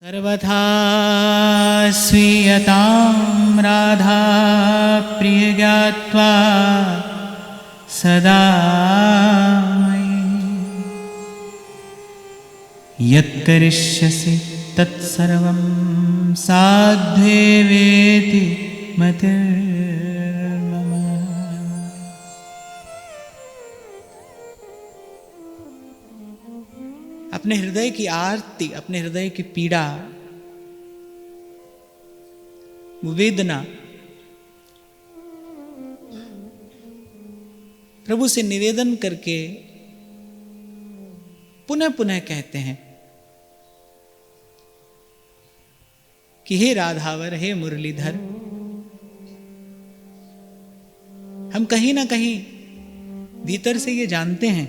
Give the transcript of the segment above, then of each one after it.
सर्वथा स्वीयतां राधा प्रिय ज्ञात्वा सदा मयि यत्करिष्यसि तत्सर्वं साध्वेवेति मतिर्मम। अपने हृदय की आरती, अपने हृदय की पीड़ा, वेदना प्रभु से निवेदन करके पुनः पुनः कहते हैं कि हे राधावर, हे मुरलीधर, हम कहीं ना कहीं भीतर से ये जानते हैं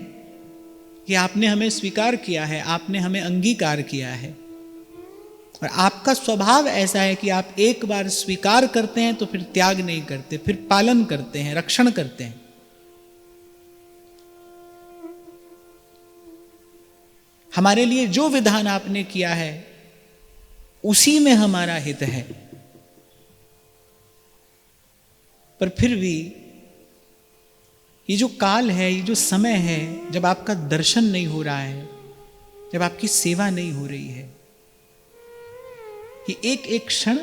कि आपने हमें स्वीकार किया है, आपने हमें अंगीकार किया है, और आपका स्वभाव ऐसा है कि आप एक बार स्वीकार करते हैं तो फिर त्याग नहीं करते, फिर पालन करते हैं, रक्षण करते हैं। हमारे लिए जो विधान आपने किया है उसी में हमारा हित है, पर फिर भी ये जो काल है, ये जो समय है, जब आपका दर्शन नहीं हो रहा है, जब आपकी सेवा नहीं हो रही है, ये एक एक क्षण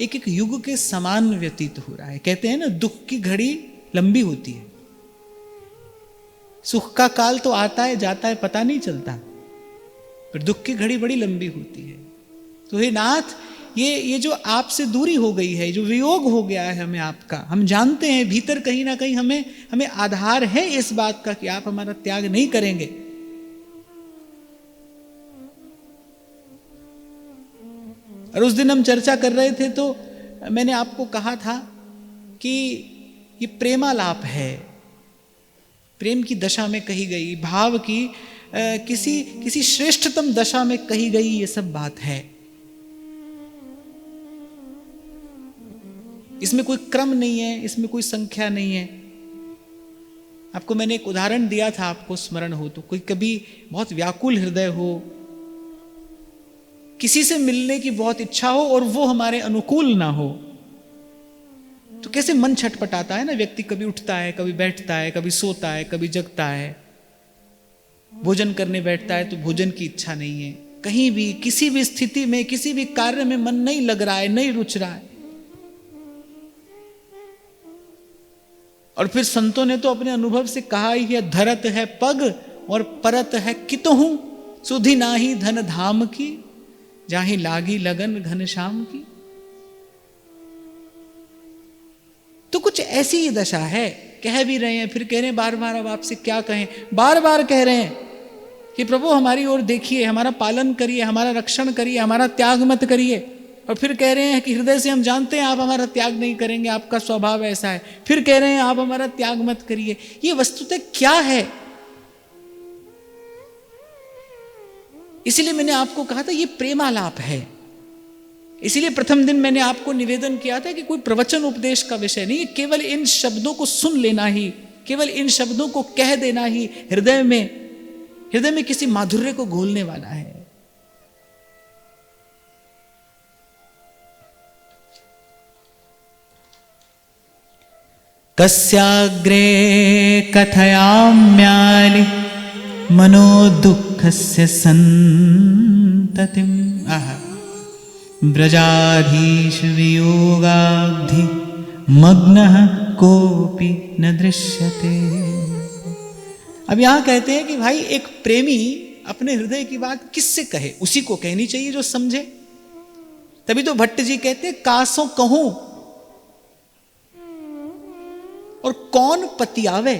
एक एक युग के समान व्यतीत हो रहा है। कहते हैं ना, दुख की घड़ी लंबी होती है, सुख का काल तो आता है जाता है, पता नहीं चलता, पर दुख की घड़ी बड़ी लंबी होती है। तो हे नाथ, ये जो आपसे दूरी हो गई है, जो वियोग हो गया है हमें आपका, हम जानते हैं भीतर कहीं ना कहीं हमें आधार है इस बात का कि आप हमारा त्याग नहीं करेंगे। और उस दिन हम चर्चा कर रहे थे तो मैंने आपको कहा था कि ये प्रेमालाप है, प्रेम की दशा में कही गई, भाव की किसी श्रेष्ठतम दशा में कही गई ये सब बात है। इसमें कोई क्रम नहीं है, इसमें कोई संख्या नहीं है। आपको मैंने एक उदाहरण दिया था, आपको स्मरण हो तो, कोई कभी बहुत व्याकुल हृदय हो, किसी से मिलने की बहुत इच्छा हो और वो हमारे अनुकूल ना हो, तो कैसे मन छटपटाता है ना। व्यक्ति कभी उठता है, कभी बैठता है, कभी सोता है, कभी जगता है, भोजन करने बैठता है तो भोजन की इच्छा नहीं है, कहीं भी किसी भी स्थिति में किसी भी कार्य में मन नहीं लग रहा है, नहीं रुच रहा है। और फिर संतों ने तो अपने अनुभव से कहा ही है, धरत है पग और परत है कितहूं, सुधि नाही धन धाम की, जाहि लागी लगन घनश्याम की। तो कुछ ऐसी ही दशा है। कह भी रहे हैं, फिर कह रहे हैं बार बार, अब आपसे क्या कहें, बार बार कह रहे हैं कि प्रभु हमारी ओर देखिए, हमारा पालन करिए, हमारा रक्षण करिए, हमारा त्याग मत करिए। और फिर कह रहे हैं कि हृदय से हम जानते हैं आप हमारा त्याग नहीं करेंगे, आपका स्वभाव ऐसा है। फिर कह रहे हैं आप हमारा त्याग मत करिए। ये वस्तुतः क्या है? इसीलिए मैंने आपको कहा था ये प्रेमालाप है। इसीलिए प्रथम दिन मैंने आपको निवेदन किया था कि कोई प्रवचन उपदेश का विषय नहीं है, केवल इन शब्दों को सुन लेना ही, केवल इन शब्दों को कह देना ही हृदय में किसी माधुर्य को घोलने वाला है। कस्याग्रे कथयाम्यालि मनो दुःखस्य सन्ततिम् ब्रजाधीश वियोगाब्धि मग्नः कोपि न दृश्यते। अब यहां कहते हैं कि भाई एक प्रेमी अपने हृदय की बात किससे कहे? उसी को कहनी चाहिए जो समझे। तभी तो भट्ट जी कहते हैं, कासों कहूं और कौन पतियावे।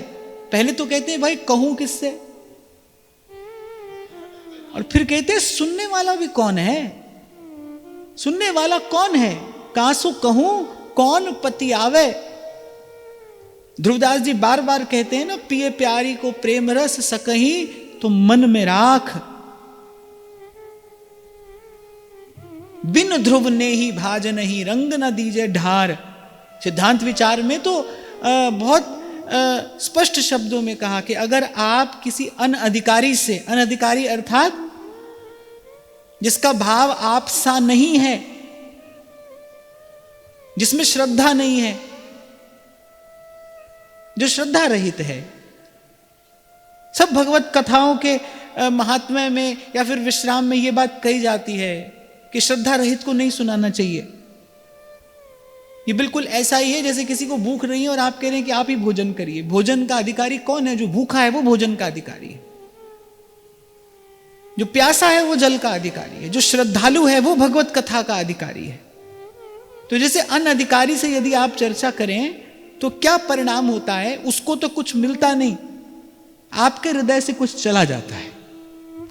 पहले तो कहते हैं भाई कहूं किससे, और फिर कहते हैं सुनने वाला भी कौन है, सुनने वाला कौन है। कासु कहूं कौन पतियावे। ध्रुवदास जी बार बार कहते हैं ना, पिए प्यारी को प्रेम रस सकहीं तो मन में राख, बिन ध्रुव ने ही भाज नहीं रंग न दीजे ढार। सिद्धांत विचार में तो बहुत स्पष्ट शब्दों में कहा कि अगर आप किसी अनअधिकारी से, अनअधिकारी अर्थात जिसका भाव आप सा नहीं है, जिसमें श्रद्धा नहीं है, जो श्रद्धा रहित है। सब भगवत कथाओं के महात्म्य में या फिर विश्राम में यह बात कही जाती है कि श्रद्धा रहित को नहीं सुनाना चाहिए। ये बिल्कुल ऐसा ही है जैसे किसी को भूख नहीं है और आप कह रहे हैं कि आप ही भोजन करिए। भोजन का अधिकारी कौन है? जो भूखा है वो भोजन का अधिकारी है, जो प्यासा है वो जल का अधिकारी है, जो श्रद्धालु है वो भगवत कथा का अधिकारी है। तो जैसे अनधिकारी से यदि आप चर्चा करें तो क्या परिणाम होता है? उसको तो कुछ मिलता नहीं, आपके हृदय से कुछ चला जाता है।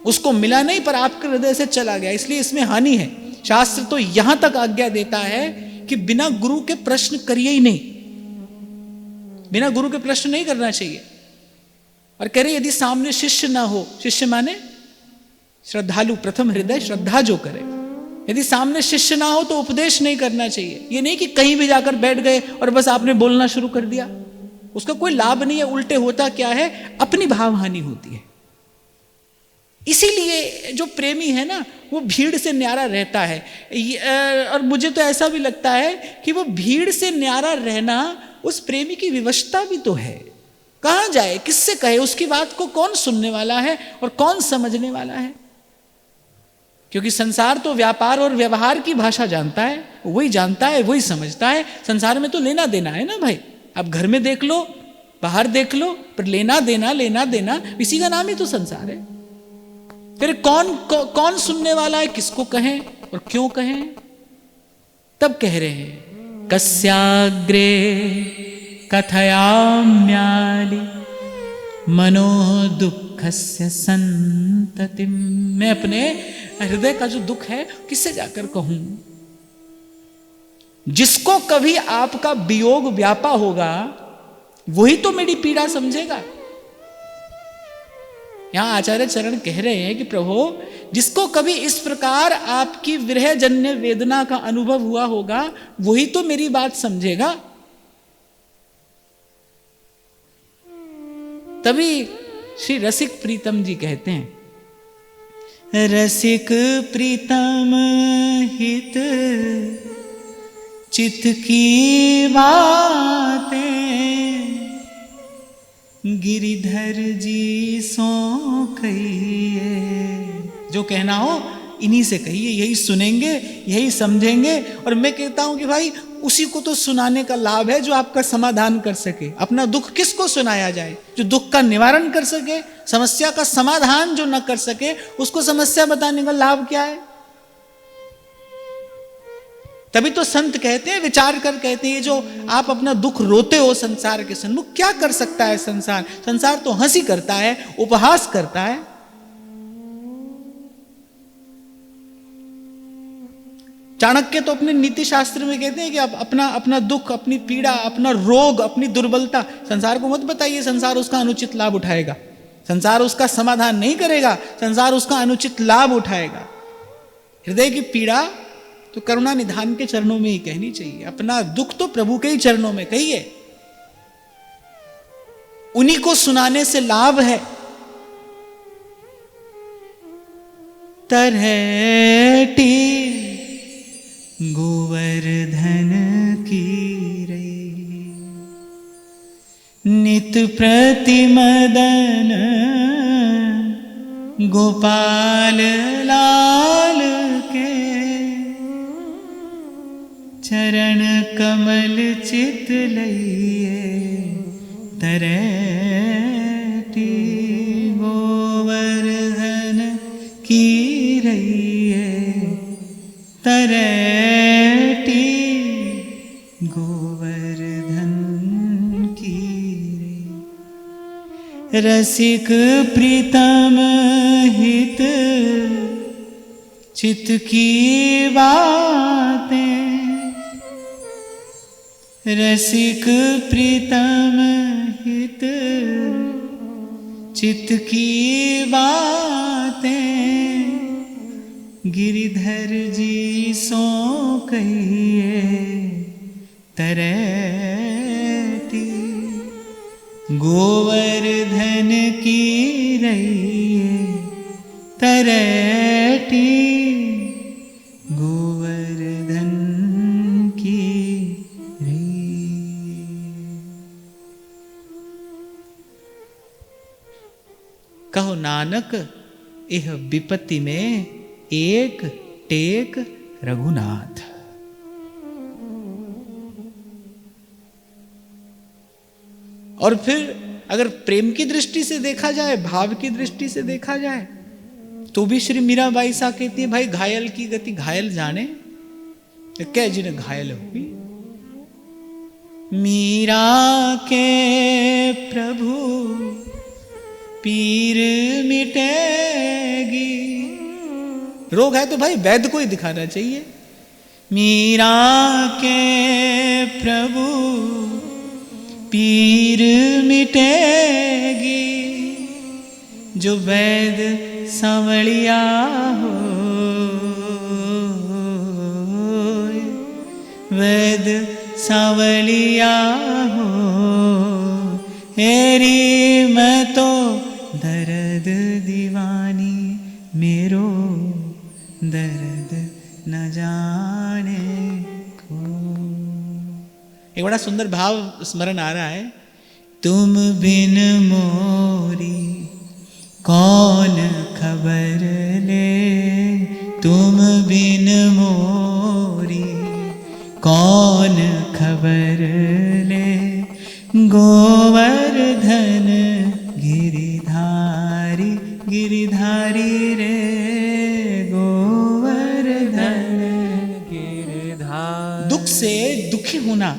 उसको मिला नहीं पर आपके हृदय से चला गया, इसलिए इसमें हानि है। शास्त्र तो यहां तक आज्ञा देता है कि बिना गुरु के प्रश्न करिए ही नहीं, बिना गुरु के प्रश्न नहीं करना चाहिए। और कह रहे यदि सामने शिष्य ना हो, शिष्य माने श्रद्धालु, प्रथम हृदय श्रद्धा जो करे, यदि सामने शिष्य ना हो तो उपदेश नहीं करना चाहिए। ये नहीं कि कहीं भी जाकर बैठ गए और बस आपने बोलना शुरू कर दिया, उसका कोई लाभ नहीं है। उल्टे होता क्या है, अपनी भाव हानि होती है। इसीलिए जो प्रेमी है ना वो भीड़ से न्यारा रहता है। और मुझे तो ऐसा भी लगता है कि वो भीड़ से न्यारा रहना उस प्रेमी की विवशता भी तो है। कहां जाए, किससे कहे, उसकी बात को कौन सुनने वाला है और कौन समझने वाला है? क्योंकि संसार तो व्यापार और व्यवहार की भाषा जानता है, वही जानता है, वही समझता है। संसार में तो लेना देना है ना भाई। आप घर में देख लो, बाहर देख लो, पर लेना देना इसी का नाम ही तो संसार है। फिर कौन सुनने वाला है, किसको कहें और क्यों कहें? तब कह रहे हैं कस्याग्रे कथयाम्यालि मनो दुःखस्य संततिम। मैं अपने हृदय का जो दुख है किससे जाकर कहूं? जिसको कभी आपका वियोग व्यापा होगा वही तो मेरी पीड़ा समझेगा। यहां आचार्य चरण कह रहे हैं कि प्रभु, जिसको कभी इस प्रकार आपकी विरह जन्य वेदना का अनुभव हुआ होगा वही तो मेरी बात समझेगा। तभी श्री रसिक प्रीतम जी कहते हैं, रसिक प्रीतम हित चित की बातें गिरिधर जी सो कहिए। जो कहना हो इन्हीं से कहिए, यही सुनेंगे, यही समझेंगे। और मैं कहता हूं कि भाई उसी को तो सुनाने का लाभ है जो आपका समाधान कर सके। अपना दुख किसको सुनाया जाए? जो दुख का निवारण कर सके। समस्या का समाधान जो न कर सके उसको समस्या बताने का लाभ क्या है? तभी तो संत कहते हैं, विचार कर कहते हैं, जो आप अपना दुख रोते हो संसार के सन्मुख, क्या कर सकता है संसार? संसार तो हंसी करता है, उपहास करता है। चाणक्य तो अपने नीति शास्त्र में कहते हैं कि आप अपना दुख, अपनी पीड़ा, अपना रोग, अपनी दुर्बलता संसार को मत बताइए। संसार उसका अनुचित लाभ उठाएगा, संसार उसका समाधान नहीं करेगा, संसार उसका अनुचित लाभ उठाएगा। हृदय की पीड़ा तो करुणा निधान के चरणों में ही कहनी चाहिए। अपना दुख तो प्रभु के ही चरणों में कहिए, उन्हीं को सुनाने से लाभ है। तरहटी गोवर्धन की रे नित प्रतिमदन गोपाल लाल के चरण कमल चित लइए। तरहटी गोवर्धन की रहिए, तरहटी गोवर्धन की रे। रसिक प्रीतम हित चित की बातें, रसिक प्रीतम हित चित की बातें गिरिधर जी सो कहिए। तरहटी गोवर्धन की रहिए, तरहटी नानक यह विपत्ति में एक टेक रघुनाथ। और फिर अगर प्रेम की दृष्टि से देखा जाए, भाव की दृष्टि से देखा जाए, तो भी श्री मीराबाई सा कहती है, भाई घायल की गति घायल जाने, क्या जिन्हें घायल होगी। मीरा के प्रभु पीर मिटेगी। रोग है तो भाई वैद्य को ही दिखाना चाहिए। मीरा के प्रभु पीर मिटेगी, जो वैद्य सांवलिया हो, वैद्य सांवलिया हो। हेरी मैं तो दर्द दीवानी, मेरो दर्द न जाने को। एक बड़ा सुंदर भाव स्मरण आ रहा है। तुम बिन मोरी कौन खबर ले, तुम बिन मोरी कौन खबर ले। गोवर्धन गिरिधारी, गिरिधारी रे, गोवर्धन गिरिधारी। दुख से दुखी होना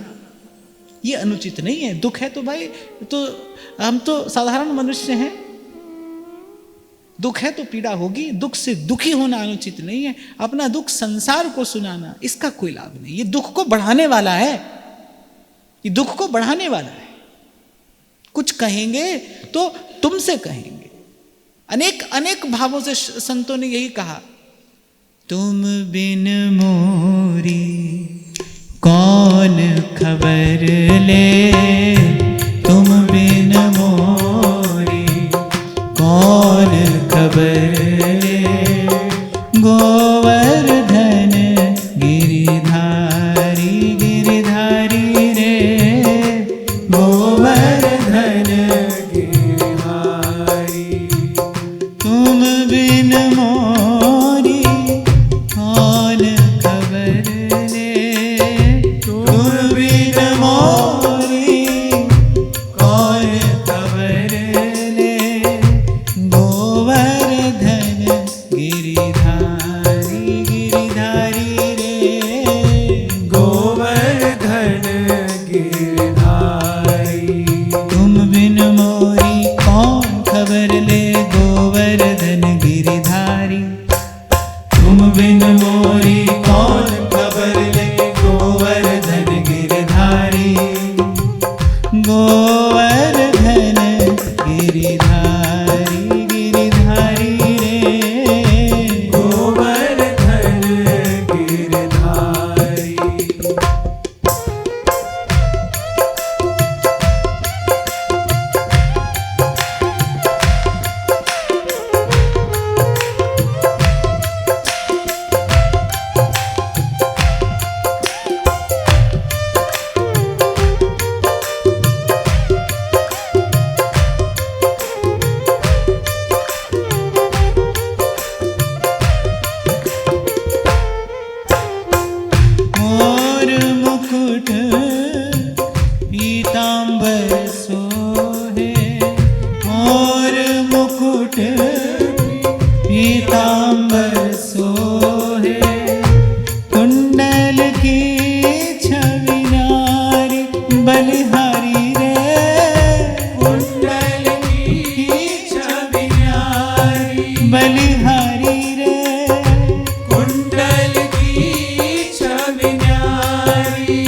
ये अनुचित नहीं है। दुख है तो भाई, तो हम तो साधारण मनुष्य हैं, दुख है तो पीड़ा होगी। दुख से दुखी होना अनुचित नहीं है। अपना दुख संसार को सुनाना, इसका कोई लाभ नहीं। ये दुख को बढ़ाने वाला है, ये दुख को बढ़ाने वाला है। कुछ कहेंगे तो तुमसे कहेंगे। अनेक अनेक भावों से संतों ने यही कहा, तुम बिन मोरी कौन खबर ले, तुम बिन मोरी कौन खबर ले। गोवर्धन गिरिधारी, गिरिधारी रे, गोवर्धन गिरिधारी। तुम बिन मोरी कौन खबर ले, तुम बिन मोरी कौन खबर ले। गोवर्धन गिरिधारी, गिरिधारी रे, गोवर्धन गिरिधारी। तुम बिन मोरी कौन खबर ले, गोवर्धन गिरिधारी। तुम बिन मोरी कौन खबर ले, गोवर्धन गिरिधारी। गोवर्धन गिरिधारी, गिरिधारी रे, गोवर्धन गिरिधारी। मोर मुकुट पीतांबर सोहे, मोर मुकुट पीतांबर सोहे। कुंडल की छवि नारी, बलिहारी रे, कुंडल की छवि नारी, बलिहारी रे। कुंडल की छवि नारी,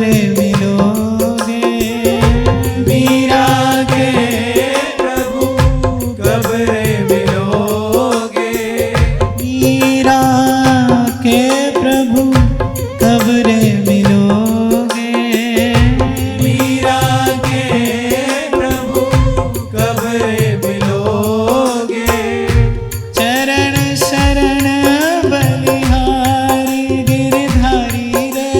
रे मिलोगे, मीरा के प्रभु कब रे मिलोगे, मीरा के प्रभु कब रे मिलोगे, मीरा के प्रभु कब रे मिलोगे। चरण शरण बलिहारी गिरधारी रे,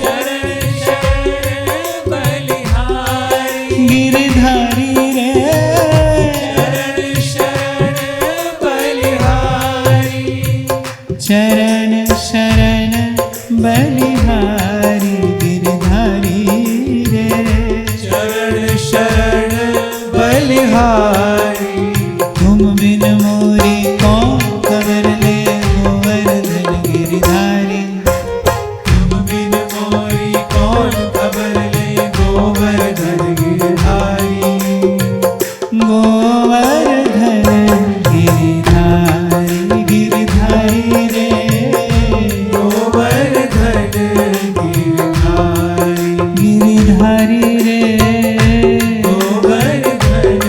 चरण शरण बलिहारी गिरधारी रे, चरण शरण बलिहारी, चरण शरण बलिहारी गिरधारी रे, चरण शरण बलिहारी। तुम बिन मोरी कौन खबर ले गोवर्धन गिरधारी, तुम बिन मोरी कौन खबर ले गोवर्धन गिरधारी, गोवर्धन गिरधारी गिरधारी रे, गोवर्धन गिरधारी गिरधारी रे, गोवर्धन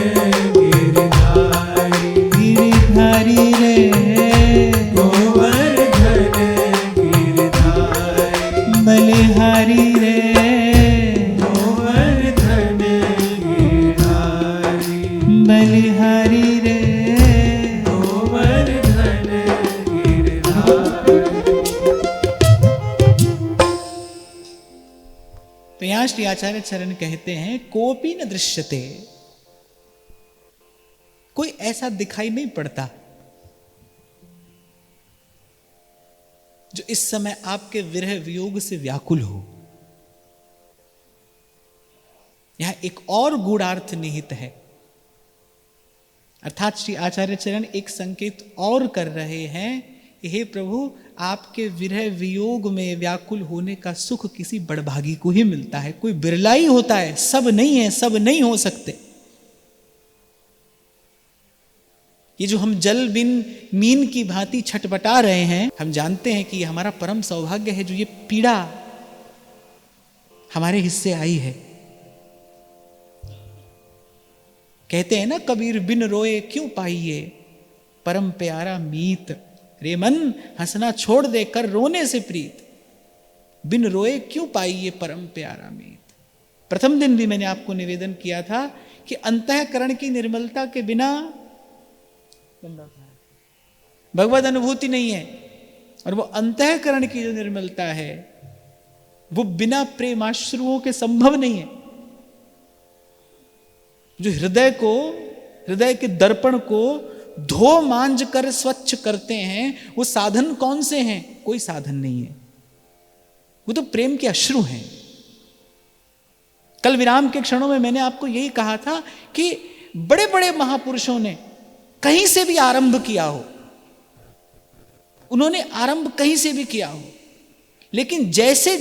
गिरधारी गिरधारी रे, गोवर्धन गिरधारी बलिहारी रे, गोवर्धन गिरधारी बलिहारी रे, गोवर्धन गिरधारी। तो यहां श्री आचार्य चरण कहते हैं कोपी न दृश्यते, कोई ऐसा दिखाई नहीं पड़ता जो इस समय आपके विरह वियोग से व्याकुल हो। यहां एक और गूढ़ार्थ निहित है, अर्थात श्री आचार्य चरण एक संकेत और कर रहे हैं कि हे प्रभु, आपके विरह वियोग में व्याकुल होने का सुख किसी बड़भागी को ही मिलता है, कोई बिरला ही होता है, सब नहीं है, सब नहीं हो सकते। ये जो हम जल बिन मीन की भांति छटपटा रहे हैं, हम जानते हैं कि ये हमारा परम सौभाग्य है जो ये पीड़ा हमारे हिस्से आई है। कहते हैं ना कबीर, बिन रोए क्यों पाइए परम प्यारा मीत, रे मन हंसना छोड़ दे कर रोने से प्रीत, बिन रोए क्यों पाइए परम प्यारा मीत। प्रथम दिन भी मैंने आपको निवेदन किया था कि अंतःकरण की निर्मलता के बिना भगवद अनुभूति नहीं है, और वो अंतःकरण की जो निर्मलता है वो बिना प्रेमाश्रुओं के संभव नहीं है। जो हृदय के दर्पण को धो मांझ कर स्वच्छ करते हैं, वो साधन कौन से हैं? कोई साधन नहीं है, वो तो प्रेम के अश्रु हैं। कल विराम के क्षणों में मैंने आपको यही कहा था कि बड़े बड़े महापुरुषों ने कहीं से भी आरंभ किया हो, उन्होंने आरंभ कहीं से भी किया हो, लेकिन जैसे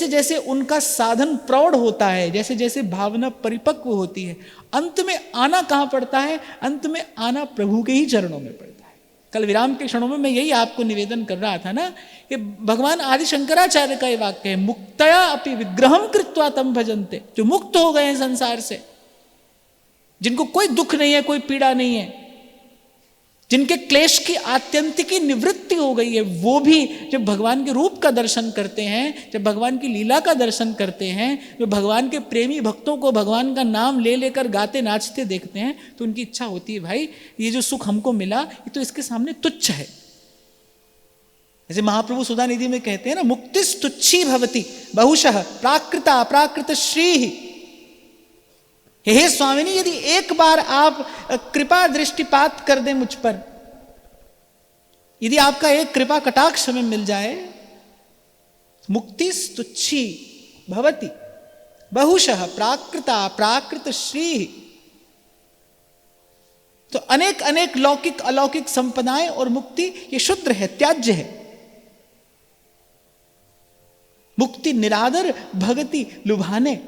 जैसे उनका साधन प्रौढ़ होता है, जैसे जैसे भावना परिपक्व होती है, अंत में आना कहां पड़ता है? अंत में आना प्रभु के ही चरणों में पड़ता है। कल विराम के क्षणों में मैं यही आपको निवेदन कर रहा था ना कि भगवान आदि शंकराचार्य का ये वाक्य है, मुक्तया अपि विग्रहम कृत्वा तम भजन्ते। जो मुक्त हो गए हैं संसार से, जिनको कोई दुख नहीं है, कोई पीड़ा नहीं है, जिनके क्लेश की आत्यंतिकी निवृत्ति हो गई है, वो भी जब भगवान के रूप का दर्शन करते हैं, जब भगवान की लीला का दर्शन करते हैं, जो भगवान के प्रेमी भक्तों को भगवान का नाम ले लेकर गाते नाचते देखते हैं, तो उनकी इच्छा होती है, भाई ये जो सुख हमको मिला ये तो इसके सामने तुच्छ है। जैसे महाप्रभु सुधा निधि में कहते हैं ना, मुक्तिस तुच्छी भवति बहुशः प्राकृता प्राकृत श्री। हे स्वामिनी, यदि एक बार आप कृपा दृष्टिपात कर दें मुझ पर, यदि आपका एक कृपा कटाक्ष हमें मिल जाए, मुक्ति तुच्छी भवति बहुशः प्राकृता प्राकृत श्री। तो अनेक अनेक लौकिक अलौकिक संपदाएं और मुक्ति ये शुद्र है, त्याज्य है। मुक्ति निरादर भगति लुभाने।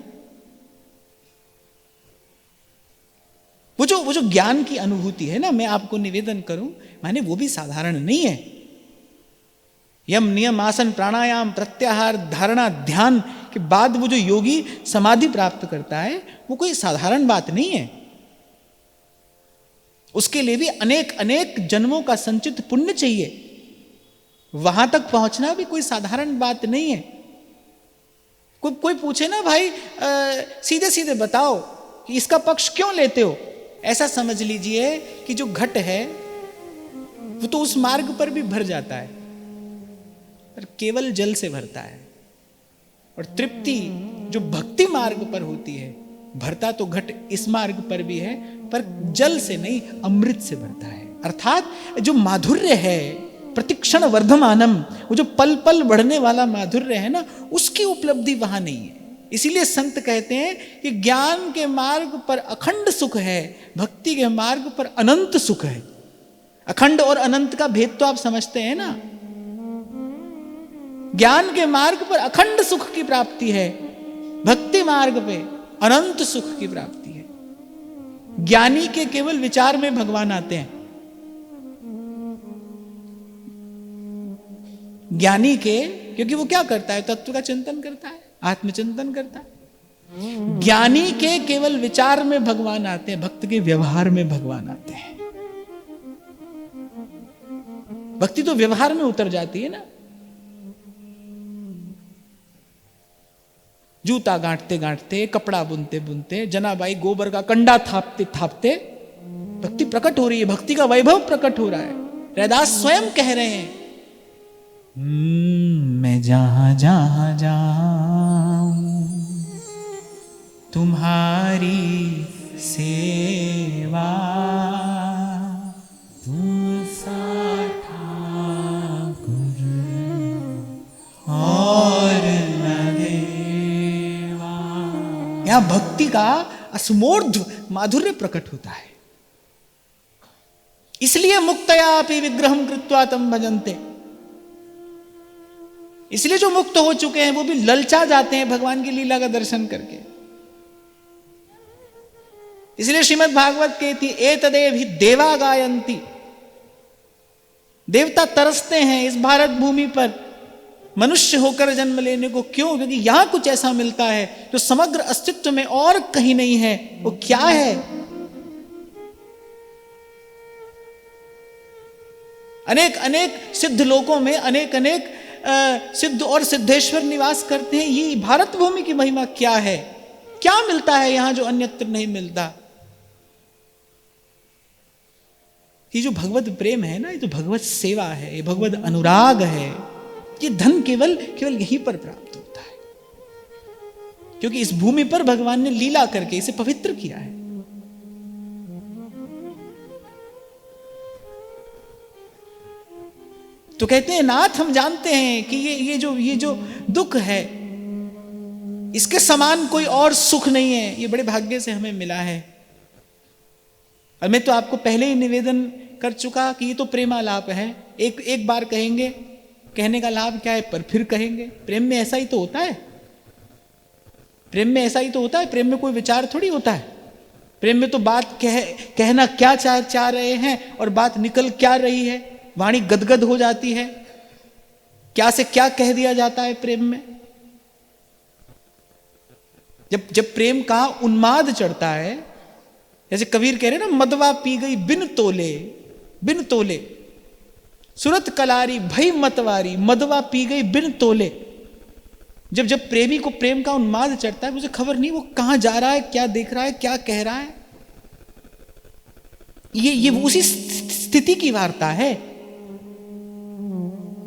वो जो ज्ञान की अनुभूति है ना, मैं आपको निवेदन करूं, माने वो भी साधारण नहीं है। यम नियम आसन प्राणायाम प्रत्याहार धारणा ध्यान के बाद वो जो योगी समाधि प्राप्त करता है वो कोई साधारण बात नहीं है। उसके लिए भी अनेक अनेक जन्मों का संचित पुण्य चाहिए। वहां तक पहुंचना भी कोई साधारण बात नहीं है। कोई पूछे ना भाई सीधे सीधे बताओ कि इसका पक्ष क्यों लेते हो, ऐसा समझ लीजिए कि जो घट है वो तो उस मार्ग पर भी भर जाता है पर केवल जल से भरता है, और तृप्ति जो भक्ति मार्ग पर होती है भरता तो घट इस मार्ग पर भी है पर जल से नहीं अमृत से भरता है। अर्थात जो माधुर्य है प्रतिक्षण वर्धमानम, वो जो पल पल बढ़ने वाला माधुर्य है ना, उसकी उपलब्धि वहां नहीं है। इसीलिए संत कहते हैं कि ज्ञान के मार्ग पर अखंड सुख है, भक्ति के मार्ग पर अनंत सुख है। अखंड और अनंत का भेद तो आप समझते हैं ना। ज्ञान के मार्ग पर अखंड सुख की प्राप्ति है, भक्ति मार्ग पे अनंत सुख की प्राप्ति है। ज्ञानी के केवल विचार में भगवान आते हैं, ज्ञानी के, क्योंकि वो क्या करता है, तत्व का चिंतन करता है, आत्मचिंतन करता है। ज्ञानी के केवल विचार में भगवान आते हैं, भक्त के व्यवहार में भगवान आते हैं। भक्ति तो व्यवहार में उतर जाती है ना। जूता गांठते गांठते, कपड़ा बुनते बुनते, जनाबाई गोबर का कंडा थापते थापते भक्ति प्रकट हो रही है, भक्ति का वैभव प्रकट हो रहा है। रैदास स्वयं कह रहे हैं मैं जहां जहां जाऊं तुम्हारी सेवा, तुम सा ठाकुर और न देवा। यहां भक्ति का असमोर्ध माधुर्य प्रकट होता है। इसलिए मुक्तयापि विग्रहम कृत्वा तम भजन्ते, इसलिए जो मुक्त हो चुके हैं वो भी ललचा जाते हैं भगवान की लीला का दर्शन करके। इसलिए श्रीमद् भागवत कहती एतदेव ही देवा गायंती, देवता तरसते हैं इस भारत भूमि पर मनुष्य होकर जन्म लेने को। क्यों? क्योंकि यहां कुछ ऐसा मिलता है जो समग्र अस्तित्व में और कहीं नहीं है। वो क्या है? अनेक अनेक सिद्ध लोकों में अनेक अनेक सिद्ध और सिद्धेश्वर निवास करते हैं। ये भारत भूमि की महिमा क्या है? क्या मिलता है यहां जो अन्यत्र नहीं मिलता? ये जो भगवत प्रेम है ना, ये जो भगवत सेवा है, ये भगवत अनुराग है, ये धन केवल केवल यहीं पर प्राप्त होता है, क्योंकि इस भूमि पर भगवान ने लीला करके इसे पवित्र किया है। तो कहते हैं नाथ हम जानते हैं कि ये जो दुख है इसके समान कोई और सुख नहीं है, ये बड़े भाग्य से हमें मिला है। और मैं तो आपको पहले ही निवेदन कर चुका कि ये तो प्रेमालाप है। एक बार कहेंगे, कहने का लाभ क्या है, पर फिर कहेंगे। प्रेम में ऐसा ही तो होता है, प्रेम में ऐसा ही तो होता है। प्रेम में कोई विचार थोड़ी होता है। प्रेम में तो बात कहना क्या चाह रहे हैं और बात निकल क्या रही है, वाणी गदगद हो जाती है, क्या से क्या कह दिया जाता है प्रेम में। जब प्रेम का उन्माद चढ़ता है, जैसे कबीर कह रहे ना, मदवा पी गई बिन तोले, बिन तोले सुरत कलारी भई मतवारी, मदवा पी गई बिन तोले। जब प्रेमी को प्रेम का उन्माद चढ़ता है, मुझे खबर नहीं वो कहां जा रहा है, क्या देख रहा है, क्या कह रहा है। ये उसी स्थिति की वार्ता है।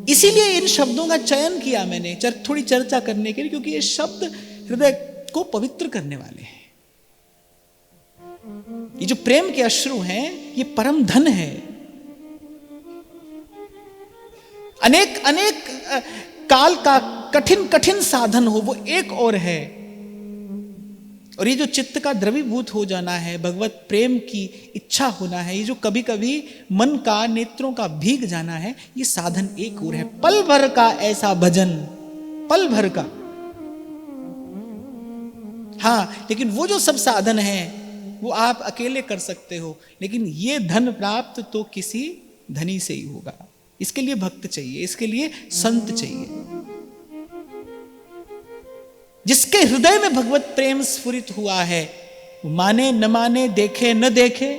इसीलिए इन शब्दों का चयन किया मैंने थोड़ी चर्चा करने के लिए, क्योंकि ये शब्द हृदय को पवित्र करने वाले हैं। ये जो प्रेम के अश्रु हैं, ये परम धन है। अनेक अनेक काल का कठिन कठिन साधन हो, वो एक और है। और ये जो चित्त का द्रवीभूत हो जाना है, भगवत प्रेम की इच्छा होना है, ये जो कभी कभी मन का नेत्रों का भीग जाना है, ये साधन एक और है। पल भर का ऐसा भजन, पल भर का। हाँ, लेकिन वो जो सब साधन है वो आप अकेले कर सकते हो, लेकिन ये धन प्राप्त तो किसी धनी से ही होगा। इसके लिए भक्त चाहिए, इसके लिए संत चाहिए, जिसके हृदय में भगवत प्रेम स्फुरित हुआ है, माने न माने, देखे न देखे,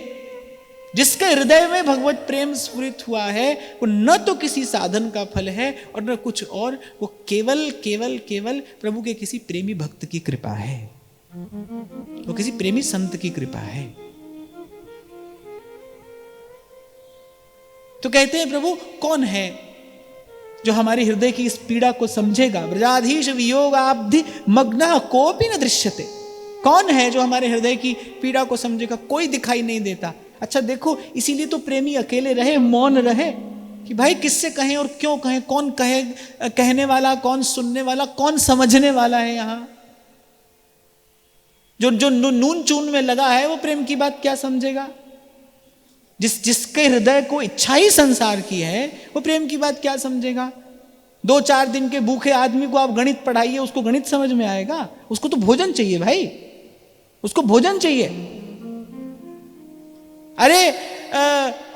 जिसके हृदय में भगवत प्रेम स्फुरित हुआ है, वो न तो किसी साधन का फल है और न कुछ और, वो केवल केवल केवल प्रभु के किसी प्रेमी भक्त की कृपा है, वो किसी प्रेमी संत की कृपा है। तो कहते हैं प्रभु कौन है जो हमारे हृदय की इस पीड़ा को समझेगा। व्रजाधीश वियोगाब्धि मग्न कोपि न दृश्यते। कौन है जो हमारे हृदय की पीड़ा को समझेगा? कोई दिखाई नहीं देता। अच्छा देखो, इसीलिए तो प्रेमी अकेले रहे, मौन रहे, कि भाई किससे कहें और क्यों कहें, कौन कहे, कहने वाला कौन, सुनने वाला कौन, समझने वाला है। यहां जो नून चून में लगा है वो प्रेम की बात क्या समझेगा? जिसके हृदय को इच्छा ही संसार की है वो प्रेम की बात क्या समझेगा? 2-4 दिन के भूखे आदमी को आप गणित पढ़ाइए, उसको गणित समझ में आएगा? उसको तो भोजन चाहिए भाई, उसको भोजन चाहिए। अरे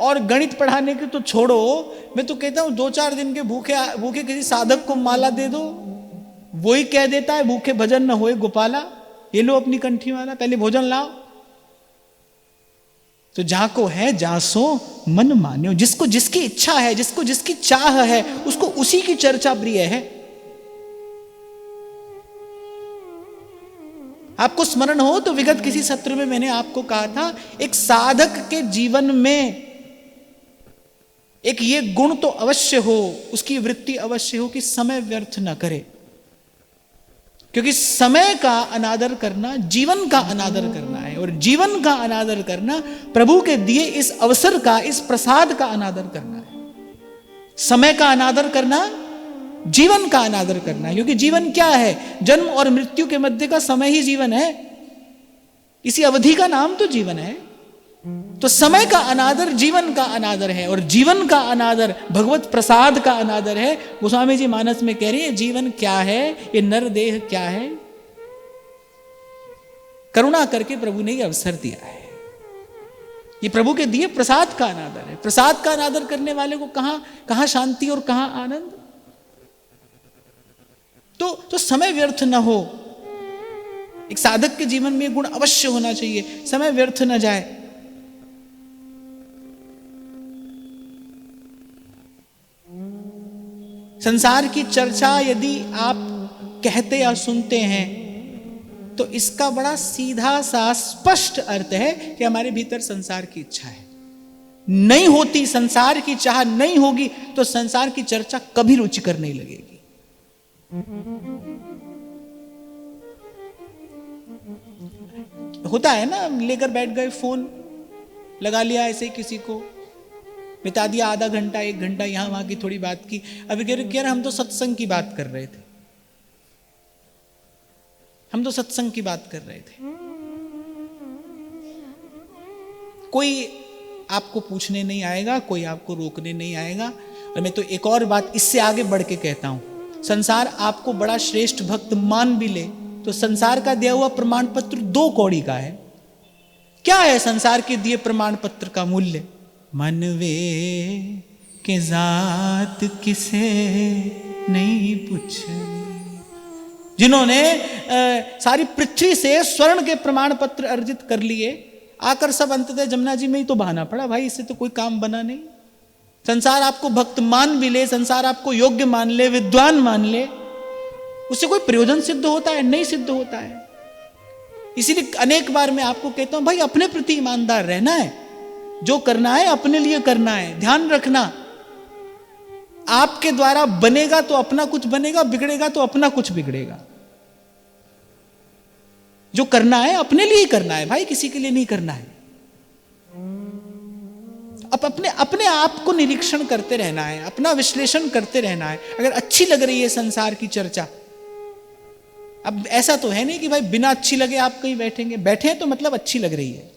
और गणित पढ़ाने के तो छोड़ो, मैं तो कहता हूं 2-4 दिन के भूखे किसी साधक को माला दे दो, वही कह देता है भूखे भजन न होए गोपाला, ये लो अपनी कंठी वाला, पहले भोजन लाओ। तो जाको है जासो मन मान्यो, जिसको जिसकी इच्छा है, जिसको जिसकी चाह है, उसको उसी की चर्चा प्रिय है। आपको स्मरण हो तो विगत किसी सत्र में मैंने आपको कहा था, एक साधक के जीवन में एक ये गुण तो अवश्य हो, उसकी वृत्ति अवश्य हो कि समय व्यर्थ न करे, क्योंकि समय का अनादर करना जीवन का अनादर करना है, और जीवन का अनादर करना प्रभु के दिए इस अवसर का, इस प्रसाद का अनादर करना है। समय का अनादर करना जीवन का अनादर करना है, क्योंकि जीवन क्या है? जन्म और मृत्यु के मध्य का समय ही जीवन है, इसी अवधि का नाम तो जीवन है। तो समय का अनादर जीवन का अनादर है, और जीवन का अनादर भगवत प्रसाद का अनादर है। गोस्वामी जी मानस में कह रही है, जीवन क्या है, ये नर देह क्या है? करुणा करके प्रभु ने ये अवसर दिया है, ये प्रभु के दिए प्रसाद का अनादर है। प्रसाद का अनादर करने वाले को कहां शांति और कहां आनंद। तो समय व्यर्थ न हो, एक साधक के जीवन में गुण अवश्य होना चाहिए, समय व्यर्थ न जाए। संसार की चर्चा यदि आप कहते या सुनते हैं तो इसका बड़ा सीधा सा स्पष्ट अर्थ है कि हमारे भीतर संसार की इच्छा है। नहीं होती, संसार की चाह नहीं होगी तो संसार की चर्चा कभी रुचिकर नहीं लगेगी। होता है ना, लेकर बैठ गए, फोन लगा लिया ऐसे ही किसी को, बिता दिया आधा घंटा 1 घंटा यहां वहां की थोड़ी बात की। अभी कह रहे हम तो सत्संग की बात कर रहे थे, हम तो सत्संग की बात कर रहे थे। कोई आपको पूछने नहीं आएगा, कोई आपको रोकने नहीं आएगा। और मैं तो एक और बात इससे आगे बढ़ के कहता हूं, संसार आपको बड़ा श्रेष्ठ भक्त मान भी ले तो संसार का दिया हुआ प्रमाण पत्र 2 कौड़ी का है। क्या है संसार के दिए प्रमाण पत्र का मूल्य? मनवे के जात किसे नहीं पूछे। जिन्होंने सारी पृथ्वी से स्वर्ण के प्रमाण पत्र अर्जित कर लिए, आकर सब अंततः जमुना जी में ही तो बहाना पड़ा। भाई इससे तो कोई काम बना नहीं। संसार आपको भक्त मान भी ले, संसार आपको योग्य मान ले, विद्वान मान ले, उससे कोई प्रयोजन सिद्ध होता है? नहीं सिद्ध होता है। इसीलिए अनेक बार मैं आपको कहता हूं, भाई अपने प्रति ईमानदार रहना है, जो करना है अपने लिए करना है। ध्यान रखना, आपके द्वारा बनेगा तो अपना कुछ बनेगा, बिगड़ेगा तो अपना कुछ बिगड़ेगा। जो करना है अपने लिए ही करना है भाई, किसी के लिए नहीं करना है। अब अपने आप को निरीक्षण करते रहना है, अपना विश्लेषण करते रहना है। अगर अच्छी लग रही है संसार की चर्चा, अब ऐसा तो है नहीं कि भाई बिना अच्छी लगे आप कहीं बैठेंगे, बैठे तो मतलब अच्छी लग रही है।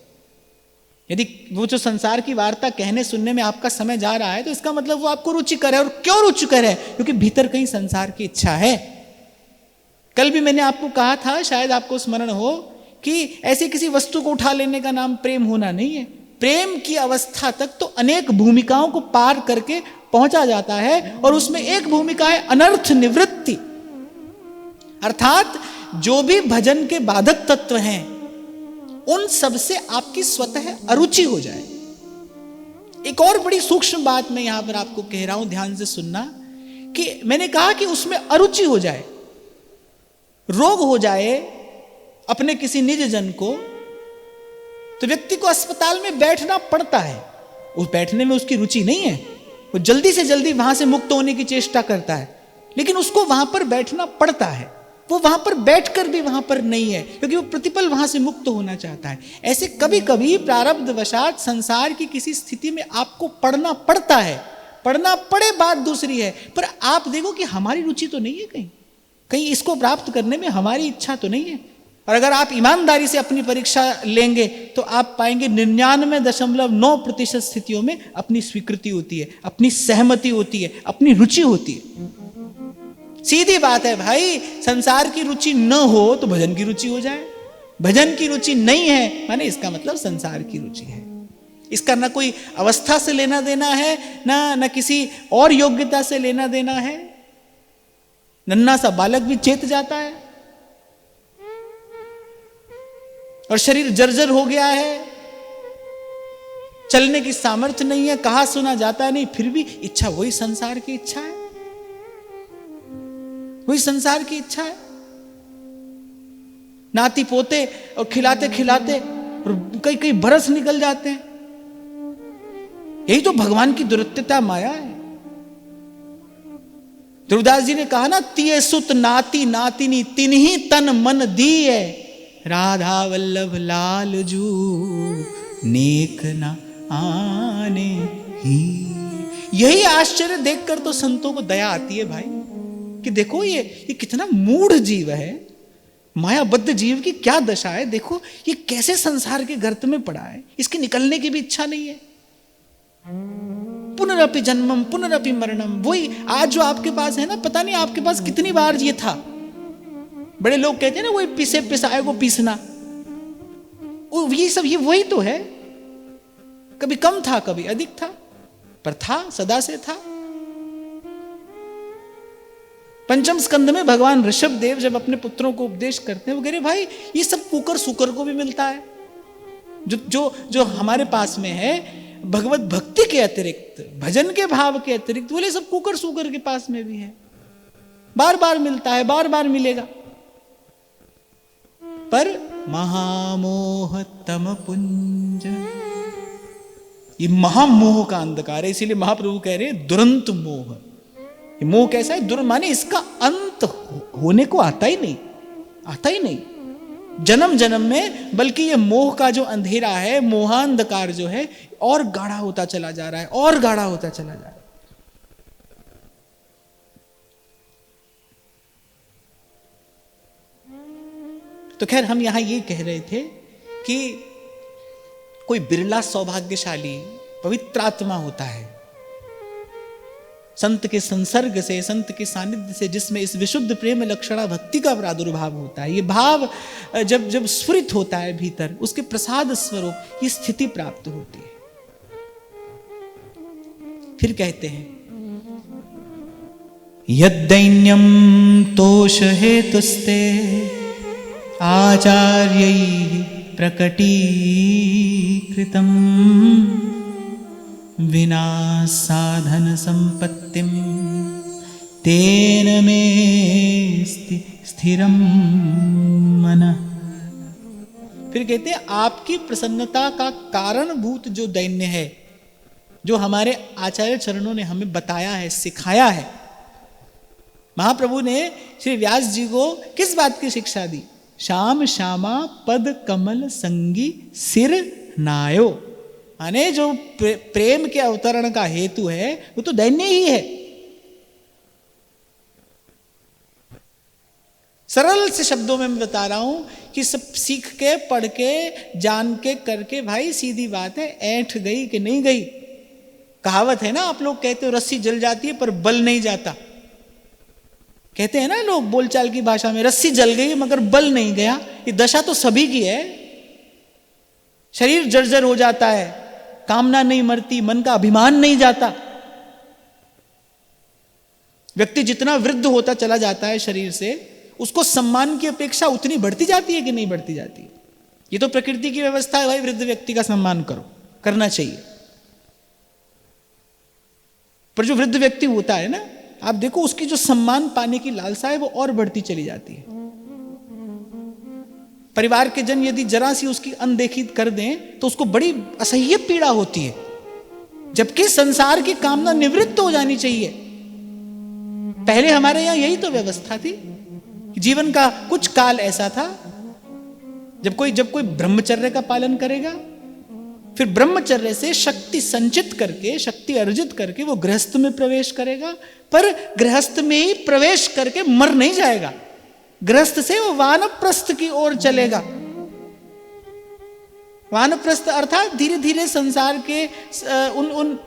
यदि वो जो संसार की वार्ता कहने सुनने में आपका समय जा रहा है तो इसका मतलब वो आपको रुचिकर है। और क्यों रुचिकर है? क्योंकि भीतर कहीं संसार की इच्छा है। कल भी मैंने आपको कहा था, शायद आपको स्मरण हो, कि ऐसी किसी वस्तु को उठा लेने का नाम प्रेम होना नहीं है। प्रेम की अवस्था तक तो अनेक भूमिकाओं को पार करके पहुंचा जाता है। और उसमें एक भूमिका है अनर्थ निवृत्ति, अर्थात जो भी भजन के बाधक तत्व हैं उन सब से आपकी स्वतः अरुचि हो जाए। एक और बड़ी सूक्ष्म बात मैं यहां पर आपको कह रहा हूं, ध्यान से सुनना, कि मैंने कहा कि उसमें अरुचि हो जाए। रोग हो जाए अपने किसी निज जन को तो व्यक्ति को अस्पताल में बैठना पड़ता है, उस बैठने में उसकी रुचि नहीं है, वो जल्दी से जल्दी वहां से मुक्त होने की चेष्टा करता है, लेकिन उसको वहां पर बैठना पड़ता है। वो वहां पर बैठकर भी वहां पर नहीं है, क्योंकि वो प्रतिपल वहां से मुक्त होना चाहता है। ऐसे कभी कभी प्रारब्ध वशात संसार की किसी स्थिति में आपको पढ़ना पड़ता है, पढ़ना पड़े बात दूसरी है, पर आप देखो कि हमारी रुचि तो नहीं है, कहीं कहीं इसको प्राप्त करने में हमारी इच्छा तो नहीं है। और अगर आप ईमानदारी से अपनी परीक्षा लेंगे तो आप पाएंगे 99.9% स्थितियों में अपनी स्वीकृति होती है, अपनी सहमति होती है, अपनी रुचि होती है। सीधी बात है भाई, संसार की रुचि न हो तो भजन की रुचि हो जाए, भजन की रुचि नहीं है माने इसका मतलब संसार की रुचि है। इसका ना कोई अवस्था से लेना देना है, ना किसी और योग्यता से लेना देना है। नन्हा सा बालक भी चेत जाता है और शरीर जर्जर हो गया है, चलने की सामर्थ्य नहीं है, कहा सुना जाता नहीं, फिर भी इच्छा वही संसार की इच्छा है, वही संसार की इच्छा है। नाती पोते और खिलाते खिलाते कई कई बरस निकल जाते हैं। यही तो भगवान की दुरत्यता माया है। ध्रुवदास जी ने कहा ना, तिये सुत नाती नातिनी तिन्ही तन मन दिए, राधा वल्लभ लाल जू नेक न आने ही। यही आश्चर्य देखकर तो संतों को दया आती है भाई, कि देखो ये कितना मूढ़ जीव है, मायाबद्ध जीव की क्या दशा है। देखो ये कैसे संसार के गर्त में पड़ा है, इसकी निकलने की भी इच्छा नहीं है। पुनरपि जन्मम पुनरपि मरणम, वही आज जो आपके पास है ना, पता नहीं आपके पास कितनी बार ये था। बड़े लोग कहते हैं ना, वही पिसे पिसाए को पीसना, ये सब ये वही तो है। कभी कम था कभी अधिक था, पर था, सदा से था। पंचम स्कंद में भगवान ऋषभ देव जब अपने पुत्रों को उपदेश करते हैं, वो कह रहे भाई ये सब कुकर सुकर को भी मिलता है। जो हमारे पास में है भगवत भक्ति के अतिरिक्त, भजन के भाव के अतिरिक्त, बोले सब कुकर सुकर के पास में भी है, बार बार मिलता है, बार बार मिलेगा। पर महामोह तम पुंज, ये महामोह का अंधकार है। इसीलिए महाप्रभु कह रहे हैं दुरंत मोह। ये मोह कैसा है? दुर माने इसका अंत होने को आता ही नहीं, आता ही नहीं जन्म जन्म में, बल्कि ये मोह का जो अंधेरा है, मोहांधकार जो है, और गाढ़ा होता चला जा रहा है, और गाढ़ा होता चला जा रहा है। तो खैर हम यहां ये कह रहे थे कि कोई बिरला सौभाग्यशाली पवित्र आत्मा होता है संत के संसर्ग से, संत के सानिध्य से, जिसमें इस विशुद्ध प्रेम लक्षणा भक्ति का प्रादुर्भाव होता है। ये भाव जब जब स्फुरित होता है भीतर, उसके प्रसाद स्वरूप ये स्थिति प्राप्त होती है। फिर कहते हैं यद्दैन्यम तोष हेतुस्ते आचार्यैः प्रकटीकृतम् विना साधन संपत्तिम तेन मे स्थिरम मनः। फिर कहते हैं आपकी प्रसन्नता का कारणभूत जो दैन्य है, जो हमारे आचार्य चरणों ने हमें बताया है, सिखाया है। महाप्रभु ने श्री व्यास जी को किस बात की शिक्षा दी? श्याम श्यामा पद कमल संगी सिर नायो, माने जो प्रेम के अवतरण का हेतु है वो तो दैन्य ही है। सरल से शब्दों में मैं बता रहा हूं कि सब सीख के, पढ़ के, जान के, करके, भाई सीधी बात है, ऐंठ गई कि नहीं गई। कहावत है ना, आप लोग कहते हो रस्सी जल जाती है पर बल नहीं जाता। कहते हैं ना लोग बोलचाल की भाषा में, रस्सी जल गई मगर बल नहीं गया। ये दशा तो सभी की है। शरीर जर्जर हो जाता है, कामना नहीं मरती, मन का अभिमान नहीं जाता, व्यक्ति जितना वृद्ध होता चला जाता है शरीर से, उसको सम्मान की अपेक्षा उतनी बढ़ती जाती है कि नहीं बढ़ती जाती है? ये तो प्रकृति की व्यवस्था है भाई, वृद्ध व्यक्ति का सम्मान करो, करना चाहिए। पर जो वृद्ध व्यक्ति होता है ना, आप देखो उसकी जो सम्मान पाने की लालसा है वो और बढ़ती चली जाती है। परिवार के जन यदि जरा सी उसकी अनदेखी कर दें तो उसको बड़ी असह्य पीड़ा होती है, जबकि संसार की कामना निवृत्त हो जानी चाहिए। पहले हमारे यहां यही तो व्यवस्था थी। जीवन का कुछ काल ऐसा था जब कोई ब्रह्मचर्य का पालन करेगा, फिर ब्रह्मचर्य से शक्ति संचित करके, शक्ति अर्जित करके वो गृहस्थ में प्रवेश करेगा। पर गृहस्थ में ही प्रवेश करके मर नहीं जाएगा, गृहस्थ से वो वानप्रस्थ की ओर चलेगा। वानप्रस्थ अर्थात धीरे धीरे संसार के उन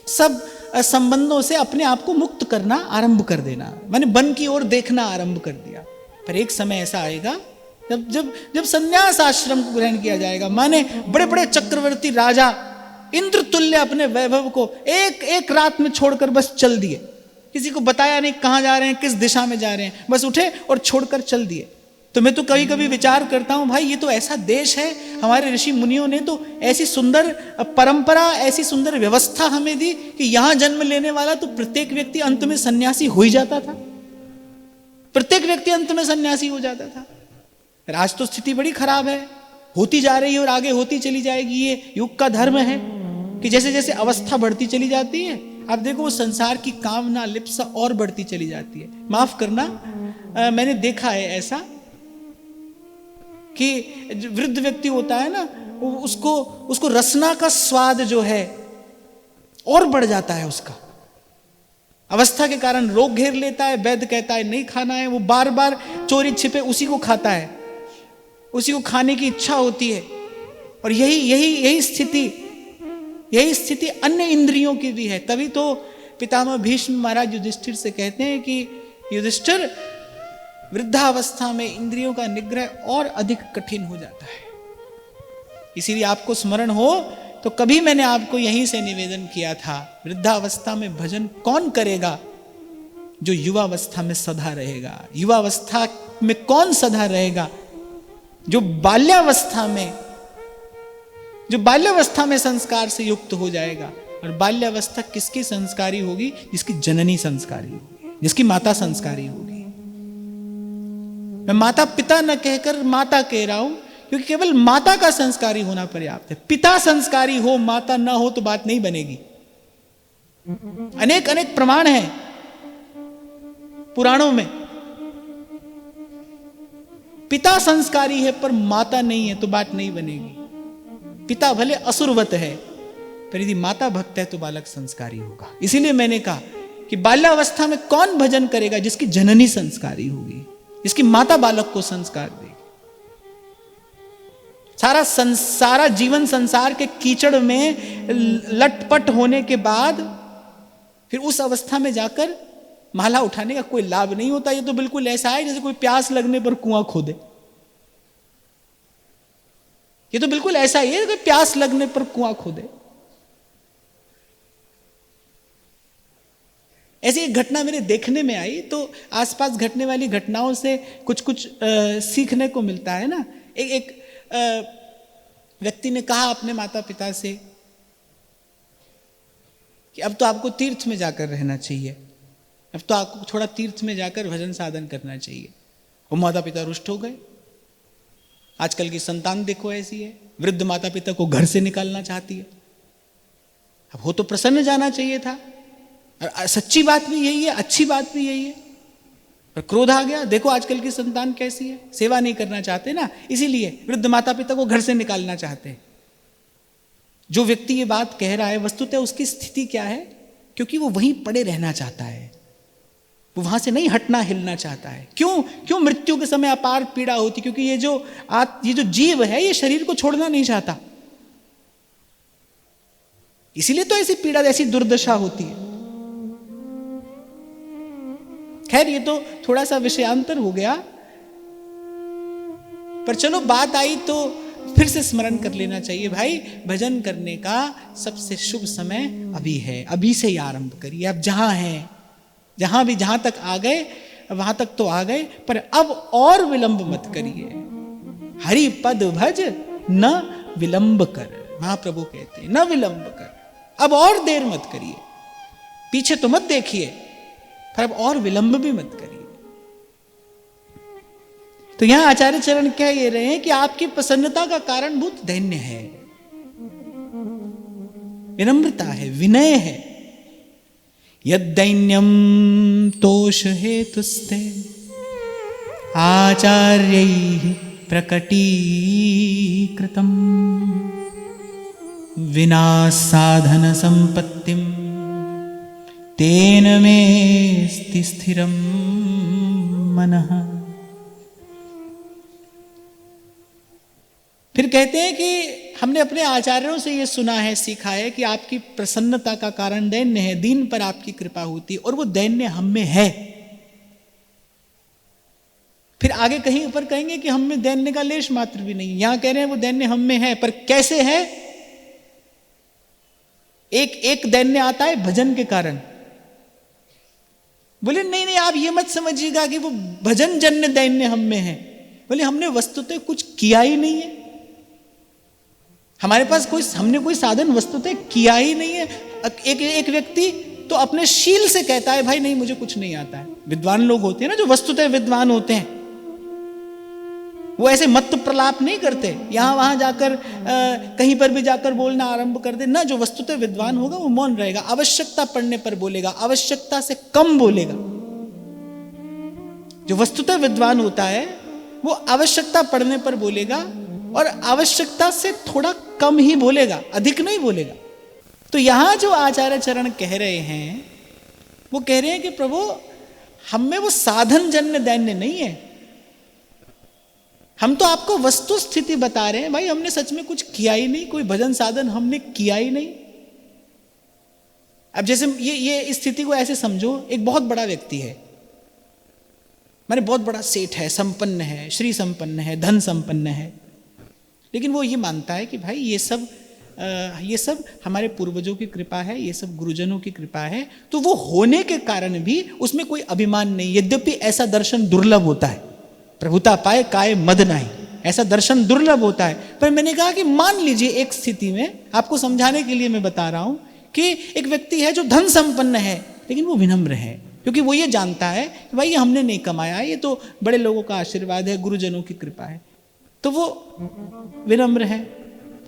सब संबंधों से अपने आप को मुक्त करना आरंभ कर देना, माने वन की ओर देखना आरंभ कर दिया। पर एक समय ऐसा आएगा जब जब जब संन्यास आश्रम को ग्रहण किया जाएगा, माने बड़े बड़े चक्रवर्ती राजा इंद्र तुल्य अपने वैभव को एक एक रात में छोड़कर बस चल दिए, किसी को बताया नहीं कहां जा रहे हैं, किस दिशा में जा रहे हैं, बस उठे और छोड़कर चल दिए। तो मैं तो कभी कभी विचार करता हूं, भाई ये तो ऐसा देश है, हमारे ऋषि मुनियों ने तो ऐसी सुंदर परंपरा, ऐसी सुंदर व्यवस्था हमें दी कि यहां जन्म लेने वाला तो प्रत्येक व्यक्ति अंत में सन्यासी हो ही जाता था, प्रत्येक व्यक्ति अंत में सन्यासी हो जाता था। आज तो स्थिति बड़ी खराब है, होती जा रही है और आगे होती चली जाएगी। ये युग का धर्म है कि जैसे जैसे अवस्था बढ़ती चली जाती है, आप देखो वो संसार की कामना लिप्सा और बढ़ती चली जाती है। माफ करना, मैंने देखा है ऐसा कि वृद्ध व्यक्ति होता है ना, उसको रसना का स्वाद जो है और बढ़ जाता है। उसका अवस्था के कारण रोग घेर लेता है, वैद्य कहता है नहीं खाना है, वो बार बार चोरी छिपे उसी को खाता है, उसी को खाने की इच्छा होती है। और यही स्थिति अन्य इंद्रियों की भी है। तभी तो पितामह भीष्म महाराज युधिष्ठिर से कहते हैं कि युधिष्ठिर, वृद्धावस्था में इंद्रियों का निग्रह और अधिक कठिन हो जाता है। इसीलिए आपको स्मरण हो तो कभी मैंने आपको यहीं से निवेदन किया था, वृद्धावस्था में भजन कौन करेगा? जो युवावस्था में सदा रहेगा। युवावस्था में कौन सदा रहेगा? जो बाल्यावस्था में संस्कार से युक्त हो जाएगा। और बाल्यावस्था किसकी संस्कारी होगी? जिसकी जननी संस्कारी होगी, जिसकी माता संस्कारी होगी। मैं माता पिता न कहकर माता कह रहा हूं, क्योंकि केवल माता का संस्कारी होना पर्याप्त है। पिता संस्कारी हो, माता न हो तो बात नहीं बनेगी। अनेक अनेक प्रमाण हैं पुराणों में, पिता संस्कारी है पर माता नहीं है तो बात नहीं बनेगी। पिता भले असुरवत है, पर यदि माता भक्त है तो बालक संस्कारी होगा। इसीलिए मैंने कहा कि बाल्यावस्था में कौन भजन करेगा? जिसकी जननी संस्कारी होगी, जिसकी माता बालक को संस्कार देगी। सारा जीवन संसार के कीचड़ में लटपट होने के बाद फिर उस अवस्था में जाकर माला उठाने का कोई लाभ नहीं होता। ये तो बिल्कुल ऐसा है जैसे कोई प्यास लगने पर कुआं खोदे। ये तो बिल्कुल ऐसा ही है, कोई प्यास लगने पर कुआं खोदे। ऐसी एक घटना मेरे देखने में आई, तो आसपास घटने वाली घटनाओं से कुछ सीखने को मिलता है ना। एक व्यक्ति ने कहा अपने माता पिता से कि अब तो आपको तीर्थ में जाकर रहना चाहिए, अब तो आपको थोड़ा तीर्थ में जाकर भजन साधन करना चाहिए। वो माता पिता रुष्ट हो गए। आजकल की संतान देखो ऐसी है, वृद्ध माता पिता को घर से निकालना चाहती है। अब वो तो प्रसन्न जाना चाहिए था, और सच्ची बात भी यही है, अच्छी बात भी यही है, पर क्रोध आ गया। देखो आजकल की संतान कैसी है, सेवा नहीं करना चाहते ना, इसीलिए वृद्ध माता पिता को घर से निकालना चाहते हैं। जो व्यक्ति ये बात कह रहा है, वस्तुतः उसकी स्थिति क्या है? क्योंकि वो वहीं पड़े रहना चाहता है, वो वहां से नहीं हटना हिलना चाहता है। क्यों मृत्यु के समय अपार पीड़ा होती? क्योंकि ये जो जीव है, ये शरीर को छोड़ना नहीं चाहता, इसीलिए तो ऐसी पीड़ा, ऐसी दुर्दशा होती है। खैर, ये तो थोड़ा सा विषयांतर हो गया, पर चलो बात आई तो फिर से स्मरण कर लेना चाहिए। भाई, भजन करने का सबसे शुभ समय अभी है, अभी से ही आरंभ करिए। आप जहां हैं जहां तक आ गए वहां तक तो आ गए, पर अब और विलंब मत करिए। हरि पद भज न विलंब कर, महाप्रभु कहते हैं न विलंब कर, अब और देर मत करिए। पीछे तो मत देखिए, पर अब और विलंब भी मत करिए। तो यहां आचार्य चरण कह ये रहे हैं कि आपकी प्रसन्नता का कारणभूत दैन्य है, विनम्रता है, विनय है। यद्दैन्यम तोष हेतुस्ते आचार्यैः प्रकटीकृतम् विना साधन संपत्तिम तेन मेस्ति स्थिरम मनः। फिर कहते हैं कि हमने अपने आचार्यों से ये सुना है, सीखा है कि आपकी प्रसन्नता का कारण दैन्य है, दीन पर आपकी कृपा होती है, और वो दैन्य हम में है। फिर आगे कहीं पर कहेंगे कि हम में दैन्य का लेश मात्र भी नहीं। यहां कह रहे हैं वो दैन्य हम में है, पर कैसे है? एक दैन्य आता है भजन के कारण। बोले नहीं आप ये मत समझिएगा कि वो भजन जन्य दैन्य हम में है। बोले हमने वस्तुतः कुछ किया ही नहीं है, हमारे पास हमने कोई साधन वस्तुतः किया ही नहीं है। एक व्यक्ति तो अपने शील से कहता है भाई नहीं मुझे कुछ नहीं आता है। विद्वान लोग होते हैं ना, जो वस्तुतः विद्वान होते हैं, वो ऐसे मत प्रलाप नहीं करते, यहां वहां जाकर कहीं पर भी जाकर बोलना आरंभ कर दे ना। जो वस्तुतः विद्वान होगा वो मौन रहेगा, आवश्यकता पड़ने पर बोलेगा, आवश्यकता से कम बोलेगा। जो वस्तुतः विद्वान होता है वो आवश्यकता पड़ने पर बोलेगा और आवश्यकता से थोड़ा कम ही बोलेगा, अधिक नहीं बोलेगा। तो यहां जो आचार्य चरण कह रहे हैं वो कह रहे हैं कि प्रभु हम में वो साधन जन्य दैन्य नहीं है, हम तो आपको वस्तु स्थिति बता रहे हैं। भाई हमने सच में कुछ किया ही नहीं, कोई भजन साधन हमने किया ही नहीं। अब जैसे ये स्थिति को ऐसे समझो, एक बहुत बड़ा व्यक्ति है, माने बहुत बड़ा सेठ है, संपन्न है, श्री संपन्न है, धन संपन्न है, लेकिन वो ये मानता है कि भाई ये सब हमारे पूर्वजों की कृपा है, ये सब गुरुजनों की कृपा है। तो वो होने के कारण भी उसमें कोई अभिमान नहीं। यद्यपि ऐसा दर्शन दुर्लभ होता है, प्रभुता पाए काय मद नाही, ऐसा दर्शन दुर्लभ होता है। पर मैंने कहा कि मान लीजिए एक स्थिति में, आपको समझाने के लिए मैं बता रहा हूं कि एक व्यक्ति है जो धन संपन्न है लेकिन वो विनम्र है, क्योंकि वो ये जानता है कि भाई ये हमने नहीं कमाया, ये तो बड़े लोगों का आशीर्वाद है, गुरुजनों की कृपा है, तो वो विनम्र है।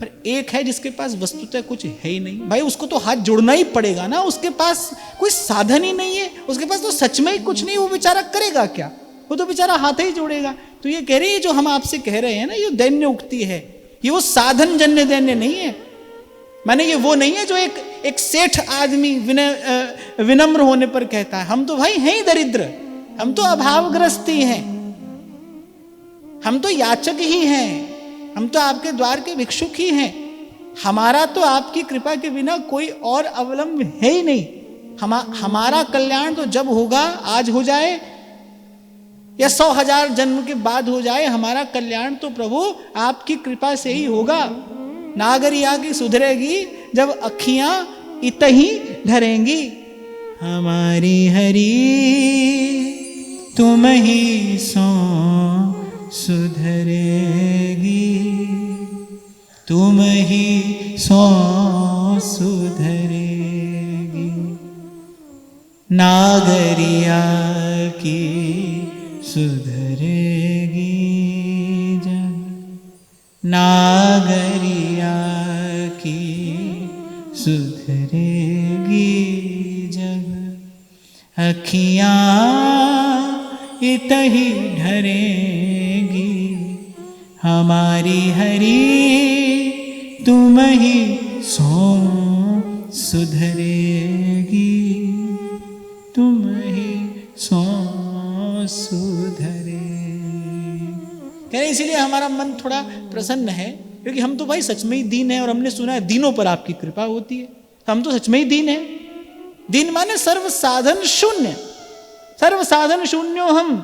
पर एक है जिसके पास वस्तुतः कुछ है ही नहीं, भाई उसको तो हाथ जोड़ना ही पड़ेगा ना, उसके पास कोई साधन ही नहीं है, उसके पास तो सच में ही कुछ नहीं, वो बेचारा करेगा क्या? वो तो बेचारा हाथ ही जोड़ेगा। तो ये कह रही है, जो हम आपसे कह रहे हैं ना, ये दैन्य उक्ति है, ये वो साधन जन्य दैन्य नहीं है। माने ये वो नहीं है जो एक सेठ आदमी विनम्र होने पर कहता है हम तो भाई हैं ही दरिद्र, हम तो अभावग्रस्त ही हैं, हम तो याचक ही हैं, हम तो आपके द्वार के भिक्षुक ही हैं, हमारा तो आपकी कृपा के बिना कोई और अवलंब है ही नहीं। हमारा कल्याण तो जब होगा, आज हो जाए या 100,000 जन्म के बाद हो जाए, हमारा कल्याण तो प्रभु आपकी कृपा से ही होगा। नागरिया की सुधरेगी जब अखियां इतही ढरेंगी। हमारी हरी तुम ही सो सुधरेगी, तुम ही सो सुधरेगी। नागरिया की सुधरेगी जग, नागरिया की सुधरेगी जग। अखियां इतही ढरेगी, हमारी हरी तुम ही सो सुधरेगी, तुम ही सो सुधरे। कह रहे इसीलिए हमारा मन थोड़ा प्रसन्न है, क्योंकि हम तो भाई सच में ही दीन है, और हमने सुना है दीनों पर आपकी कृपा होती है। हम तो सच में ही दीन है। दीन माने सर्व साधन शून्य, सर्व साधन शून्यो हम।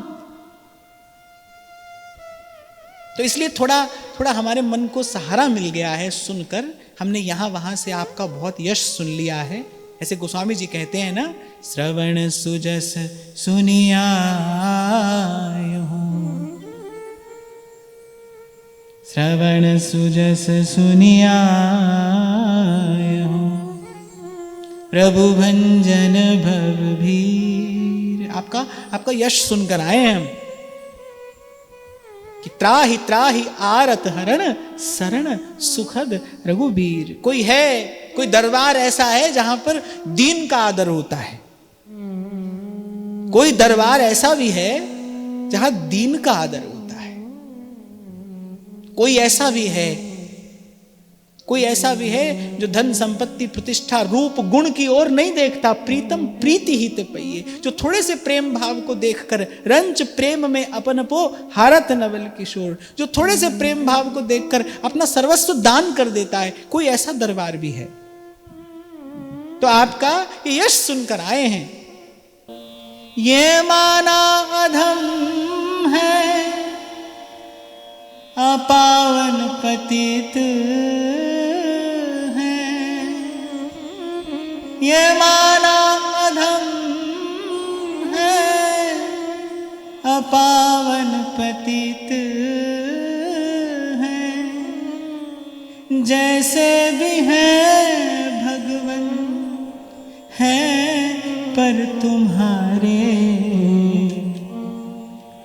तो इसलिए थोड़ा हमारे मन को सहारा मिल गया है सुनकर। हमने यहां वहां से आपका बहुत यश सुन लिया है, ऐसे गोस्वामी जी कहते हैं ना, श्रवण सुजस सुनियायो, श्रवण सुजस सुनियायो, प्रभु भंजन भव भीर। आपका यश सुनकर आए हैं हम कि त्राहि त्राहि आरत हरण शरण सुखद रघुबीर। कोई दरबार ऐसा है जहां पर दीन का आदर होता है, कोई दरबार ऐसा भी है जहां दीन का आदर होता है, कोई ऐसा भी है जो धन संपत्ति प्रतिष्ठा रूप गुण की ओर नहीं देखता, प्रीतम प्रीति ही ते पइए, जो थोड़े से प्रेम भाव को देखकर रंच प्रेम में अपन पो हारत नवल किशोर, जो थोड़े से प्रेम भाव को देखकर अपना सर्वस्व दान कर देता है, कोई ऐसा दरबार भी है। तो आपका ये यश सुनकर आए हैं। ये माना अधम है अपावन पतित है, ये माना अधम है अपावन पतित है, जैसे भी है भगवन है पर तुम्हारे,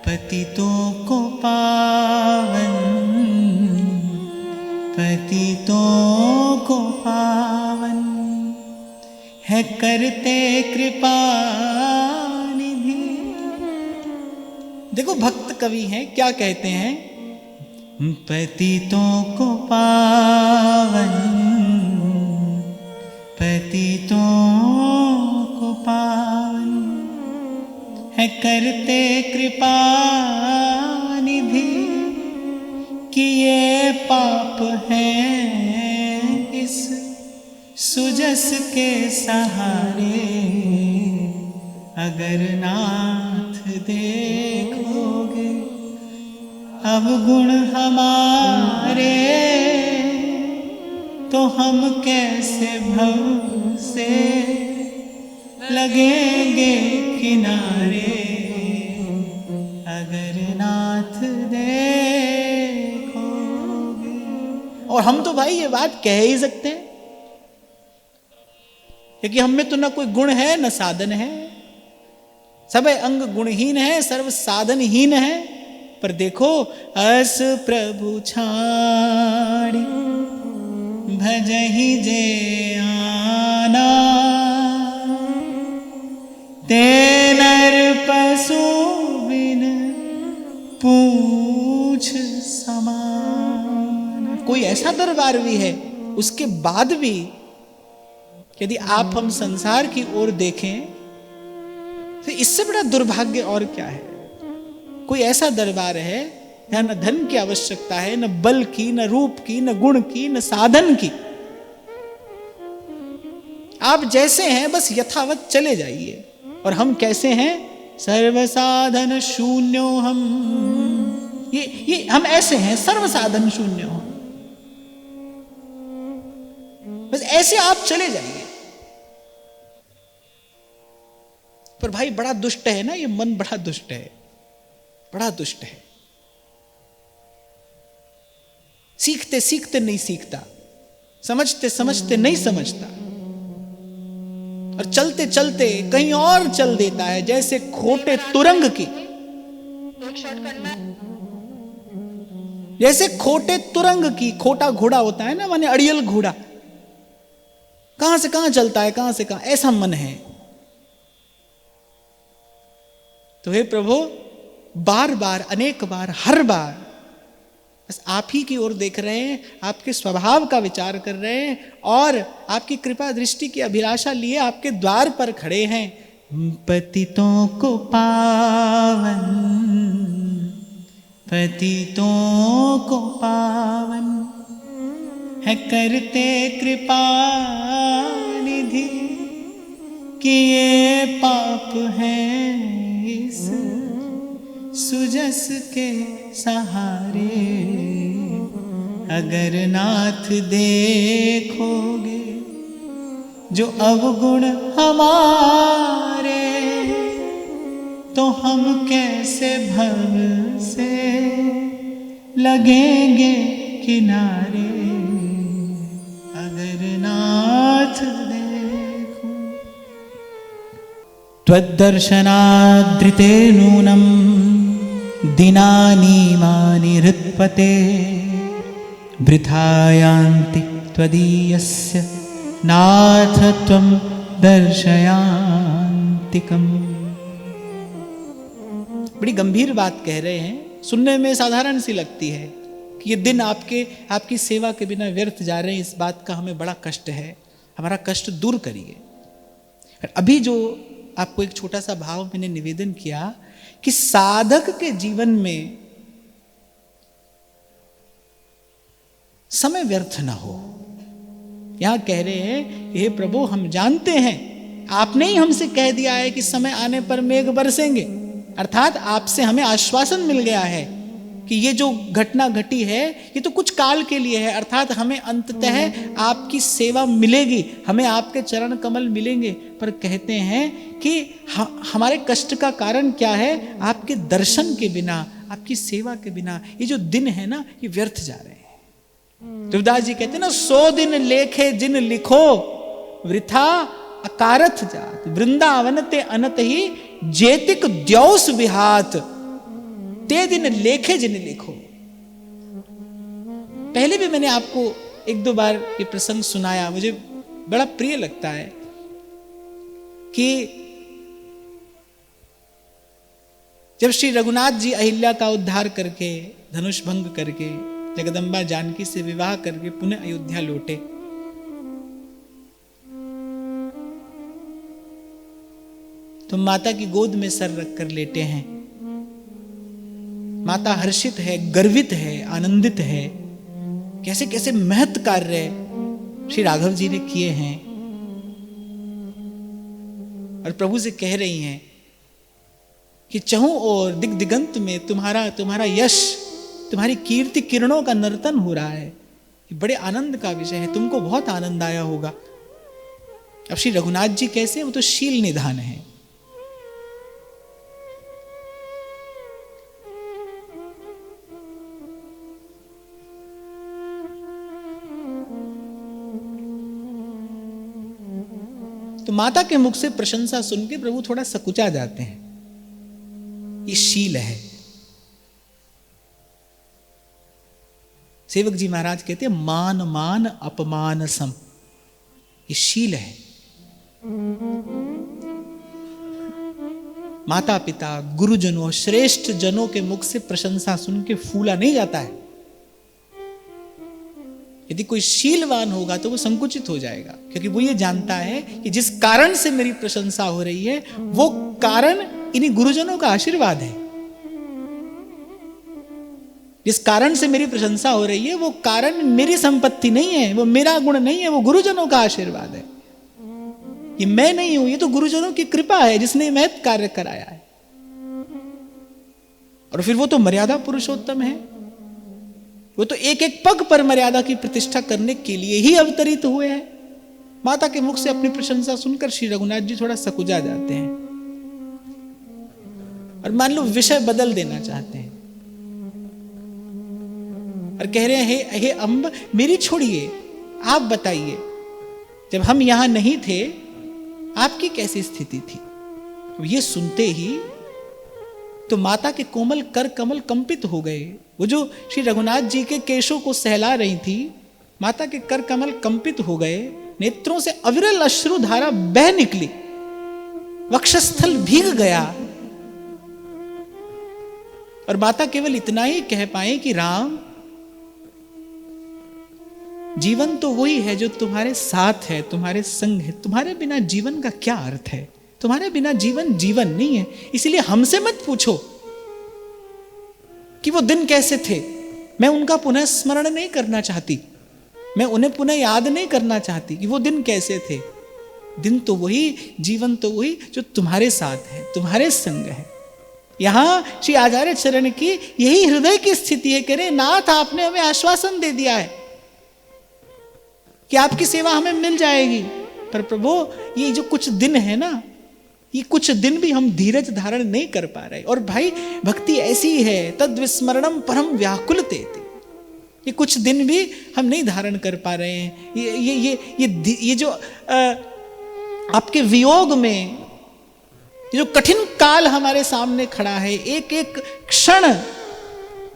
पतितों को पावन, पतितों को पावन है करते कृपा निधि। देखो भक्त कवि हैं, क्या कहते हैं, पतितों को पावन, पतितों को पावन है करते कृपा निधि, कि ये पाप है इस सुजस के सहारे, अगर नाथ देखोगे अब गुण हमारे, तो हम कैसे भव से लगेंगे किनारे, अगर नाथ देखोगे। और हम तो भाई ये बात कह ही सकते हैं, क्योंकि हम में तो ना कोई गुण है न साधन है, सब अंग गुणहीन है, सर्व साधनहीन है। पर देखो अस प्रभु छाड़ी भजहि जे आना, ते नर पशु बिन पूछ समान। कोई ऐसा दरबार भी है, उसके बाद भी यदि आप हम संसार की ओर देखें तो इससे बड़ा दुर्भाग्य और क्या है। कोई ऐसा दरबार है जहां न धन की आवश्यकता है, न बल की, न रूप की, न गुण की, न साधन की। आप जैसे हैं बस यथावत चले जाइए। और हम कैसे हैं, सर्व साधन शून्यो हम। ये हम ऐसे हैं, सर्व साधन शून्य हो, बस ऐसे आप चले जाइए। पर भाई बड़ा दुष्ट है ना ये मन, बड़ा दुष्ट है, बड़ा दुष्ट है। सीखते सीखते नहीं सीखता, समझते समझते नहीं समझता, और चलते चलते कहीं और चल देता है, जैसे खोटे तुरंग की। जैसे खोटे तुरंग की, खोटा घोड़ा होता है ना, माने अड़ियल घोड़ा, कहां से कहां चलता है, कहां से कहां, ऐसा मन है। तो हे प्रभु, बार बार, अनेक बार, हर बार बस आप ही की ओर देख रहे हैं, आपके स्वभाव का विचार कर रहे हैं, और आपकी कृपा दृष्टि की अभिलाषा लिए आपके द्वार पर खड़े हैं। पतितों को पावन, पतितों को पावन है करते कृपा निधि, कि ये पाप है इस सुजस के सहारे, अगर नाथ देखोगे जो अवगुण हमारे, तो हम कैसे भव से लगेंगे किनारे, अगर नाथ देखो। त्वद्दर्शनादृते नूनं दिनानीमानि हृत्पते, वृथा यान्ति त्वदीयस्य नाथ त्वं दर्शयान्तिकम्। बड़ी गंभीर बात कह रहे हैं, सुनने में साधारण सी लगती है कि ये दिन आपकी सेवा के बिना व्यर्थ जा रहे हैं। इस बात का हमें बड़ा कष्ट है, हमारा कष्ट दूर करिए। अभी जो आपको एक छोटा सा भाव मैंने निवेदन किया कि साधक के जीवन में समय व्यर्थ ना हो, यहां कह रहे हैं, हे प्रभु हम जानते हैं, आपने ही हमसे कह दिया है कि समय आने पर मेघ बरसेंगे, अर्थात आपसे हमें आश्वासन मिल गया है कि ये जो घटना घटी है ये तो कुछ काल के लिए है, अर्थात हमें अंततः आपकी सेवा मिलेगी, हमें आपके चरण कमल मिलेंगे। पर कहते हैं कि हमारे कष्ट का कारण क्या है? आपके दर्शन के बिना, आपकी सेवा के बिना ये जो दिन है ना, ये व्यर्थ जा रहे हैं। तुलसीदास जी कहते हैं ना, 100 दिन लेखे जिन लिखो, वृथा अकारथ जात, वृंदावन ते अनत ही जेतिक द्यौस विहात, ते दिन लेखे जिन लिखो। पहले भी मैंने आपको 1-2 बार ये प्रसंग सुनाया, मुझे बड़ा प्रिय लगता है कि जब श्री रघुनाथ जी अहिल्या का उद्धार करके, धनुष भंग करके, जगदम्बा जानकी से विवाह करके पुनः अयोध्या लौटे, तो माता की गोद में सर रखकर लेटे हैं। माता हर्षित है, गर्वित है, आनंदित है, कैसे कैसे महत् कार्य श्री राघव जी ने किए हैं, और प्रभु से कह रही हैं कि चहुं और दिग दिगंत में तुम्हारा यश, तुम्हारी कीर्ति किरणों का नर्तन हो रहा है। ये बड़े आनंद का विषय है, तुमको बहुत आनंद आया होगा। अब श्री रघुनाथ जी कैसे, वो तो शील निधान है। तो माता के मुख से प्रशंसा सुन के प्रभु थोड़ा सकुचा जाते हैं। ये शील है। सेवक जी महाराज कहते हैं, मान मान अपमान सम, ये शील है। माता पिता, गुरुजनों, श्रेष्ठ जनों के मुख से प्रशंसा सुन के फूला नहीं जाता है। यदि कोई शीलवान होगा तो वो संकुचित हो जाएगा, क्योंकि वो ये जानता है कि जिस कारण से मेरी प्रशंसा हो रही है वो कारण इन्हीं गुरुजनों का आशीर्वाद है। जिस कारण से मेरी प्रशंसा हो रही है वो कारण मेरी संपत्ति नहीं है, वो मेरा गुण नहीं है, वो गुरुजनों का आशीर्वाद है। ये मैं नहीं हूं, ये तो गुरुजनों की कृपा है जिसने महत् कार्य कराया है। और फिर वो तो मर्यादा पुरुषोत्तम है, वो तो एक एक पग पर मर्यादा की प्रतिष्ठा करने के लिए ही अवतरित हुए हैं। माता के मुख से अपनी प्रशंसा सुनकर श्री रघुनाथ जी थोड़ा सकुचा जाते हैं और मान लो विषय बदल देना चाहते हैं और कह रहे हैं, हे अम्ब मेरी छोड़िए, आप बताइए जब हम यहां नहीं थे आपकी कैसी स्थिति थी। ये सुनते ही तो माता के कोमल कर कमल कंपित हो गए। वो जो श्री रघुनाथ जी के केशों को सहला रही थी, माता के कर कमल कंपित हो गए, नेत्रों से अविरल अश्रु धारा बह निकली, वक्षस्थल भीग गया। और माता केवल इतना ही कह पाए कि राम, जीवन तो वही है जो तुम्हारे साथ है, तुम्हारे संग है। तुम्हारे बिना जीवन का क्या अर्थ है? तुम्हारे बिना जीवन जीवन नहीं है। इसलिए हमसे मत पूछो कि वो दिन कैसे थे। मैं उनका पुनः स्मरण नहीं करना चाहती, मैं उन्हें पुनः याद नहीं करना चाहती कि वो दिन कैसे थे। दिन तो वही, जीवन तो वही जो तुम्हारे साथ है, तुम्हारे संग है। यहां श्री आचार्य चरण की यही हृदय की स्थिति है। कह रहे नाथ, आपने हमें आश्वासन दे दिया है कि आपकी सेवा हमें मिल जाएगी, पर प्रभु ये जो कुछ दिन है ना, ये कुछ दिन भी हम धीरज धारण नहीं कर पा रहे। और भाई भक्ति ऐसी है, तद विस्मरणम परम व्याकुलते, ये कुछ दिन भी हम नहीं धारण कर पा रहे हैं। ये जो आपके वियोग में ये जो कठिन काल हमारे सामने खड़ा है, एक एक क्षण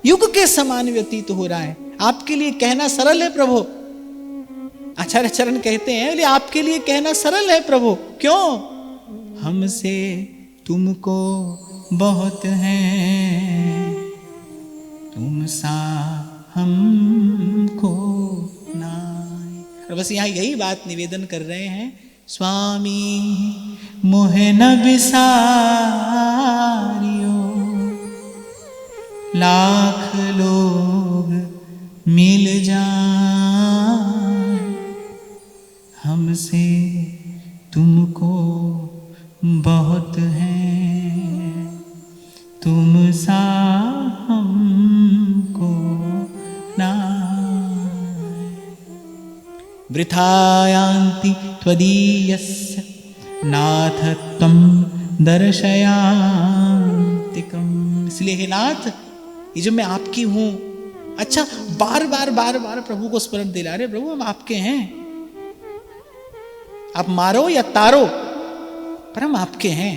युग के समान व्यतीत हो रहा है। आपके लिए कहना सरल है प्रभु, आचार्य चरण कहते हैं, आपके लिए कहना सरल है प्रभु। क्यों? हमसे तुमको बहुत है, तुम सा हमको नाय। और बस यहाँ यही बात निवेदन कर रहे हैं, स्वामी मोहे न बिसारियो, लाख लोग मिल जाए, हमसे तुमको बहुत है, तुम सा हमको नाय। वृथायान्ति त्वदीयस्य नाथ त्वं दर्शयान्तिकम्। इसलिए हे नाथ, ये जो मैं आपकी हूं, अच्छा बार बार प्रभु को स्मरण दिला रहे, प्रभु हम आपके हैं, आप मारो या तारो पर हम आपके हैं।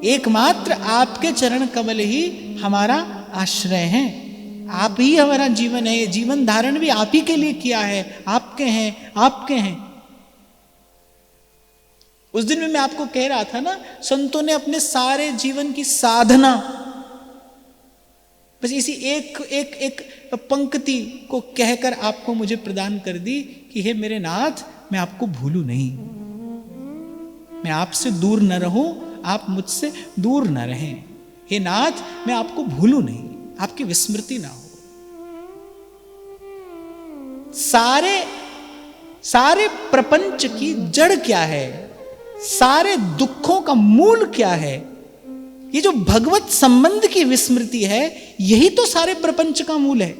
एकमात्र आपके चरण कमल ही हमारा आश्रय है, आप ही हमारा जीवन है, जीवन धारण भी आप ही के लिए किया है, आपके हैं, आपके हैं। उस दिन में मैं आपको कह रहा था ना, संतों ने अपने सारे जीवन की साधना बस इसी एक पंक्ति को कहकर आपको मुझे प्रदान कर दी कि हे मेरे नाथ, मैं आपको भूलूं नहीं, मैं आपसे दूर न रहूं, आप मुझसे दूर न रहें। हे नाथ, मैं आपको भूलूं नहीं, आपकी विस्मृति ना हो। सारे प्रपंच की जड़ क्या है, सारे दुखों का मूल क्या है, ये जो भगवत संबंध की विस्मृति है, यही तो सारे प्रपंच का मूल है।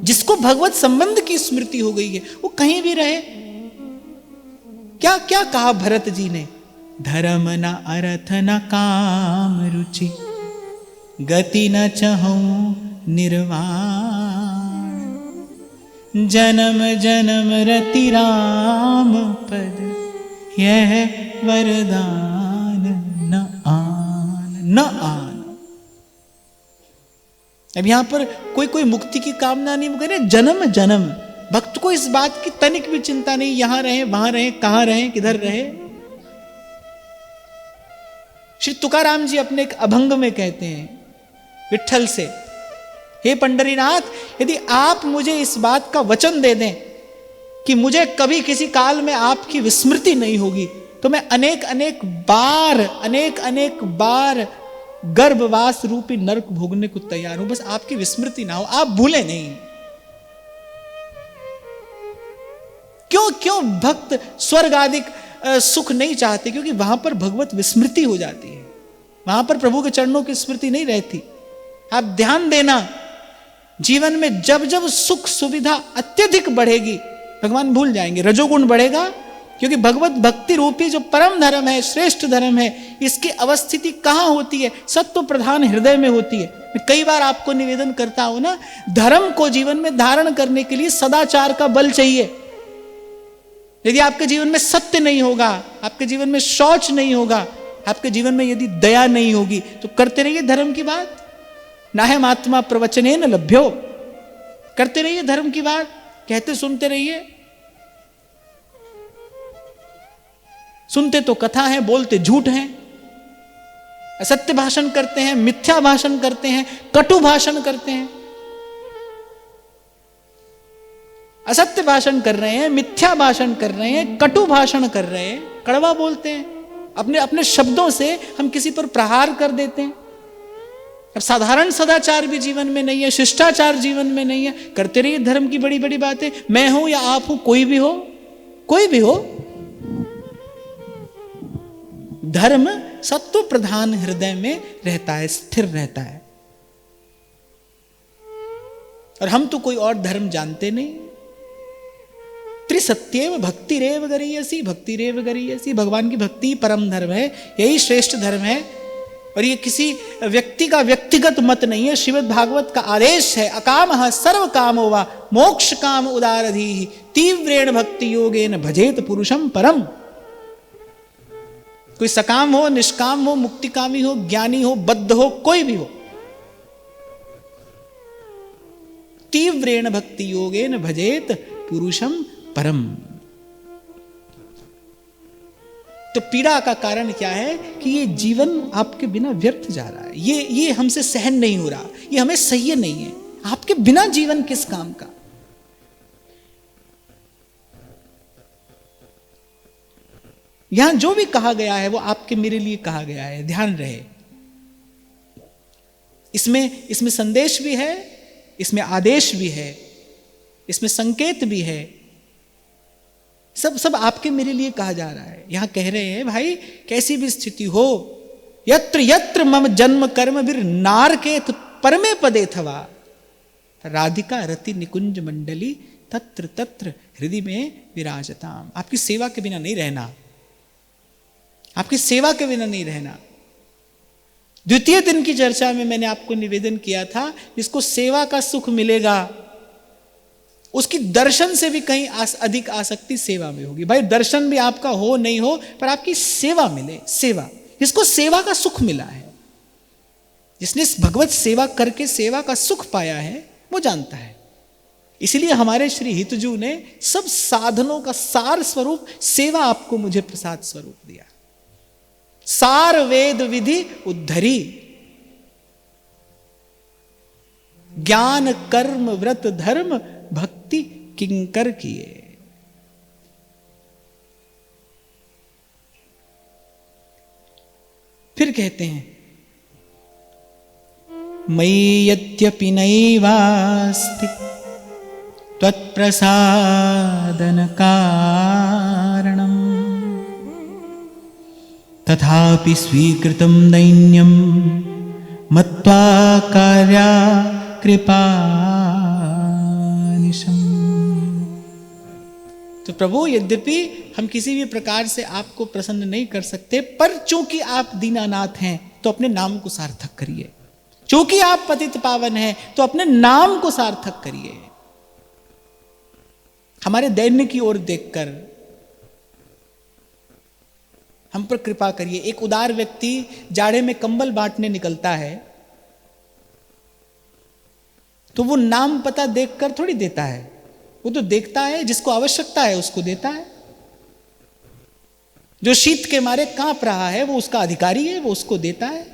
जिसको भगवत संबंध की स्मृति हो गई है, वो कहीं भी रहे। क्या क्या कहा भरत जी ने, धर्म न अर्थ न काम रुचि, गति न चहूं निर्वाण, जन्म जन्म रति राम पद, यह वरदान न आन। अब यहां पर कोई मुक्ति की कामना नहीं करे, जन्म जन्म। भक्त को इस बात की तनिक भी चिंता नहीं, यहां रहे वहां रहे, कहां रहे, किधर रहे। श्री तुकाराम जी अपने एक अभंग में कहते हैं विठ्ठल से, हे पंडरीनाथ, यदि आप मुझे इस बात का वचन दे दें कि मुझे कभी किसी काल में आपकी विस्मृति नहीं होगी, तो मैं अनेक अनेक बार गर्भवास रूपी नरक भोगने को तैयार हूं, बस आपकी विस्मृति ना हो, आप भूले नहीं। क्यों भक्त स्वर्ग आदि सुख नहीं चाहते? क्योंकि वहां पर भगवत विस्मृति हो जाती है, वहां पर प्रभु के चरणों की स्मृति नहीं रहती। आप ध्यान देना, जीवन में जब जब सुख सुविधा अत्यधिक बढ़ेगी, भगवान भूल जाएंगे, रजोगुण बढ़ेगा। क्योंकि भगवत भक्ति रूपी जो परम धर्म है, श्रेष्ठ धर्म है, इसकी अवस्थिति कहां होती है? सत्व प्रधान हृदय में होती है। मैं कई बार आपको निवेदन करता हूं ना, धर्म को जीवन में धारण करने के लिए सदाचार का बल चाहिए। यदि आपके जीवन में सत्य नहीं होगा, आपके जीवन में शौच नहीं होगा, आपके जीवन में यदि दया नहीं होगी, तो करते रहिए धर्म की बात। नाहम आत्मा प्रवचने न लभ्यो, करते रहिए धर्म की बात, कहते सुनते रहिए। सुनते तो कथा है, बोलते झूठ हैं, असत्य भाषण करते हैं, मिथ्या भाषण करते हैं, कटु भाषण करते हैं। असत्य भाषण कर रहे हैं, मिथ्या भाषण कर रहे हैं, कटु भाषण कर रहे हैं, कड़वा बोलते हैं, अपने शब्दों से हम किसी पर प्रहार कर देते हैं। अब साधारण सदाचार भी जीवन में नहीं है, शिष्टाचार जीवन में नहीं है, करते रहिए धर्म की बड़ी बड़ी बातें। मैं हूं या आप हो, कोई भी हो, धर्म सत्व प्रधान हृदय में रहता है, स्थिर रहता है। और हम तो कोई और धर्म जानते नहीं। फिर सत्येव भक्ति रेव गरीयसी, भक्ति रेव गरीयसी, भगवान की भक्ति परम धर्म है, यही श्रेष्ठ धर्म है। और ये किसी व्यक्ति का व्यक्तिगत मत नहीं है, श्रीमद् भागवत का आदेश है। अकामः सर्व कामो वा मोक्ष काम उदारधीः तीव्रेण भक्ति योगेन भजेत पुरुषम परम। कोई सकाम हो, निष्काम हो, मुक्तिकामी हो, ज्ञानी हो, बद्ध हो, कोई भी हो, तीव्रेण भक्ति योगेन भजेत पुरुषम परम। तो पीड़ा का कारण क्या है कि ये जीवन आपके बिना व्यर्थ जा रहा है, ये हमसे सहन नहीं हो रहा, ये हमें सह्य नहीं है। आपके बिना जीवन किस काम का। यहां जो भी कहा गया है वो आपके मेरे लिए कहा गया है, ध्यान रहे। इसमें संदेश भी है, इसमें आदेश भी है, इसमें संकेत भी है, सब आपके मेरे लिए कहा जा रहा है। यहां कह रहे हैं भाई कैसी भी स्थिति हो, यत्र यत्र मम जन्म कर्म वीर नारकेत परमे पदे थवा राधिका रति निकुंज मंडली तत्र तत्र हृदय में विराजताम। आपकी सेवा के बिना नहीं रहना, आपकी सेवा के बिना नहीं रहना। द्वितीय दिन की चर्चा में मैंने आपको निवेदन किया था, जिसको सेवा का सुख मिलेगा उसकी दर्शन से भी कहीं अधिक आसक्ति सेवा में होगी। भाई दर्शन भी आपका हो नहीं हो, पर आपकी सेवा मिले, सेवा, जिसको सेवा का सुख मिला है, जिसने भगवत सेवा करके सेवा का सुख पाया है, वो जानता है। इसीलिए हमारे श्री हितजू ने सब साधनों का सार स्वरूप सेवा आपको मुझे प्रसाद स्वरूप दिया। सार वेद विधि उद्धरी, ज्ञान कर्म व्रत धर्म भक्ति किंकर किए। फिर कहते हैं मयि यद्यपि नैवास्ति त्वत्प्रसादन कारणम् तथापि स्वीकृतं दैन्यं मत्वा कार्या कृपा। तो प्रभु यद्यपि हम किसी भी प्रकार से आपको प्रसन्न नहीं कर सकते, पर चूंकि आप दीनानाथ हैं तो अपने नाम को सार्थक करिए। चूंकि आप पतित पावन हैं तो अपने नाम को सार्थक करिए। हमारे दैन्य की ओर देखकर हम पर कृपा करिए। एक उदार व्यक्ति जाड़े में कंबल बांटने निकलता है तो वो नाम पता देखकर थोड़ी देता है, वो तो देखता है जिसको आवश्यकता है उसको देता है। जो शीत के मारे कांप रहा है वो उसका अधिकारी है, वो उसको देता है।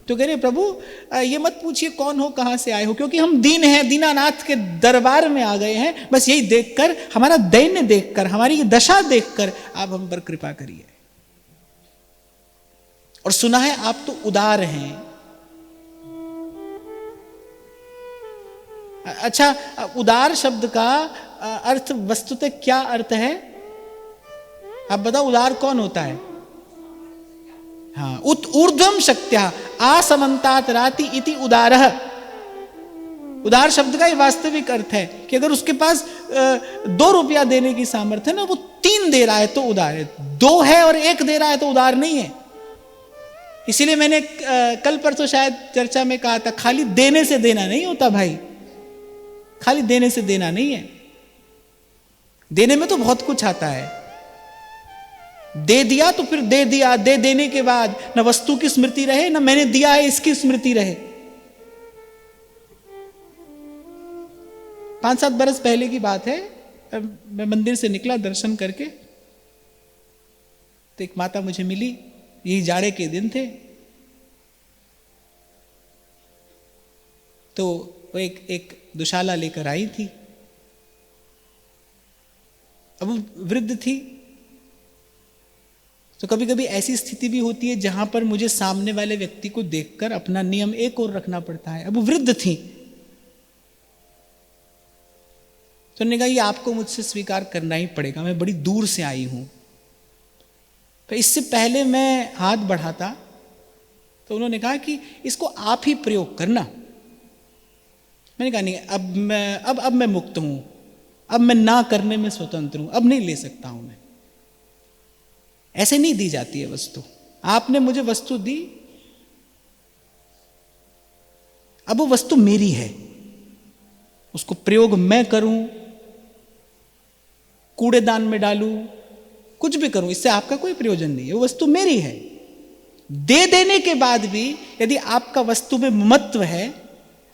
तो कह रहे प्रभु ये मत पूछिए कौन हो, कहां से आए हो, क्योंकि हम दीन हैं, दीनानाथ के दरबार में आ गए हैं। बस यही देखकर, हमारा दैन्य देखकर, हमारी ये दशा देखकर आप हम पर कृपा करिए। और सुना है आप तो उदार हैं। अच्छा, उदार शब्द का अर्थ वस्तुतः क्या अर्थ है आप बताओ? उदार कौन होता है? हाँ, ऊर्ध्वम शक्त्या आसमंतात राति इति उदारः। उदार शब्द का ये वास्तविक अर्थ है कि अगर उसके पास 2 रुपया देने की सामर्थ्य है ना, वो 3 दे रहा है तो उदार है, 2 है और 1 दे रहा है तो उदार नहीं है। इसीलिए मैंने कल परसों शायद चर्चा में कहा था, खाली देने से देना नहीं होता भाई, खाली देने से देना नहीं है। देने में तो बहुत कुछ आता है। दे दिया तो फिर दे दिया, दे देने के बाद न वस्तु की स्मृति रहे, न मैंने दिया है इसकी स्मृति रहे। 5-7 बरस पहले की बात है, मैं मंदिर से निकला दर्शन करके, तो एक माता मुझे मिली, यही जाड़े के दिन थे। तो वो एक दुशाला लेकर आई थी। अब वो वृद्ध थी, तो कभी कभी ऐसी स्थिति भी होती है जहां पर मुझे सामने वाले व्यक्ति को देखकर अपना नियम एक और रखना पड़ता है। अब वो वृद्ध थी, तो उन्होंने कहा ये आपको मुझसे स्वीकार करना ही पड़ेगा, मैं बड़ी दूर से आई हूं। तो इससे पहले मैं हाथ बढ़ाता तो उन्होंने कहा कि इसको आप ही प्रयोग करना। मैंने कहा नहीं, अब मैं मुक्त हूं, अब मैं ना करने में स्वतंत्र हूं, अब नहीं ले सकता हूं मैं। ऐसे नहीं दी जाती है वस्तु। आपने मुझे वस्तु दी, अब वो वस्तु मेरी है, उसको प्रयोग मैं करूं, कूड़ेदान में डालूं, कुछ भी करूं, इससे आपका कोई प्रयोजन नहीं है, वो वस्तु मेरी है। दे देने के बाद भी यदि आपका वस्तु में ममत्व है,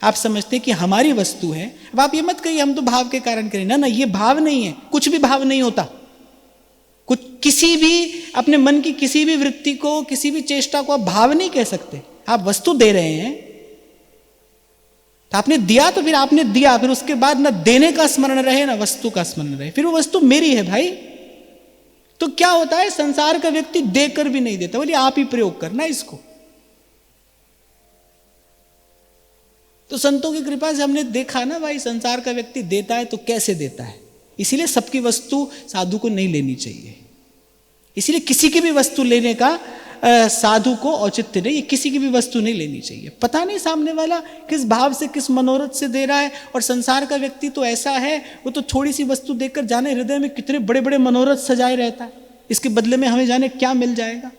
आप समझते हैं कि हमारी वस्तु है, अब आप ये मत कहिए हम तो भाव के कारण करें, ना ना, ये भाव नहीं है, कुछ भी भाव नहीं होता। कुछ किसी भी अपने मन की किसी भी वृत्ति को, किसी भी चेष्टा को आप भाव नहीं कह सकते। आप वस्तु दे रहे हैं तो आपने दिया, तो फिर आपने दिया, फिर उसके बाद ना देने का स्मरण रहे ना वस्तु का स्मरण रहे, फिर वो वस्तु मेरी है भाई। तो क्या होता है, संसार का व्यक्ति देकर भी नहीं देता, बोलिए आप ही प्रयोग करना इसको। तो संतों की कृपा से हमने देखा ना भाई, संसार का व्यक्ति देता है तो कैसे देता है। इसीलिए सबकी वस्तु साधु को नहीं लेनी चाहिए, इसीलिए किसी की भी वस्तु लेने का साधु को औचित्य नहीं, किसी की भी वस्तु नहीं लेनी चाहिए। पता नहीं सामने वाला किस भाव से, किस मनोरथ से दे रहा है। और संसार का व्यक्ति तो ऐसा है, वो तो थोड़ी सी वस्तु देकर जाने हृदय में कितने बड़े बड़े मनोरथ सजाए रहता है, इसके बदले में हमें जाने क्या मिल जाएगा।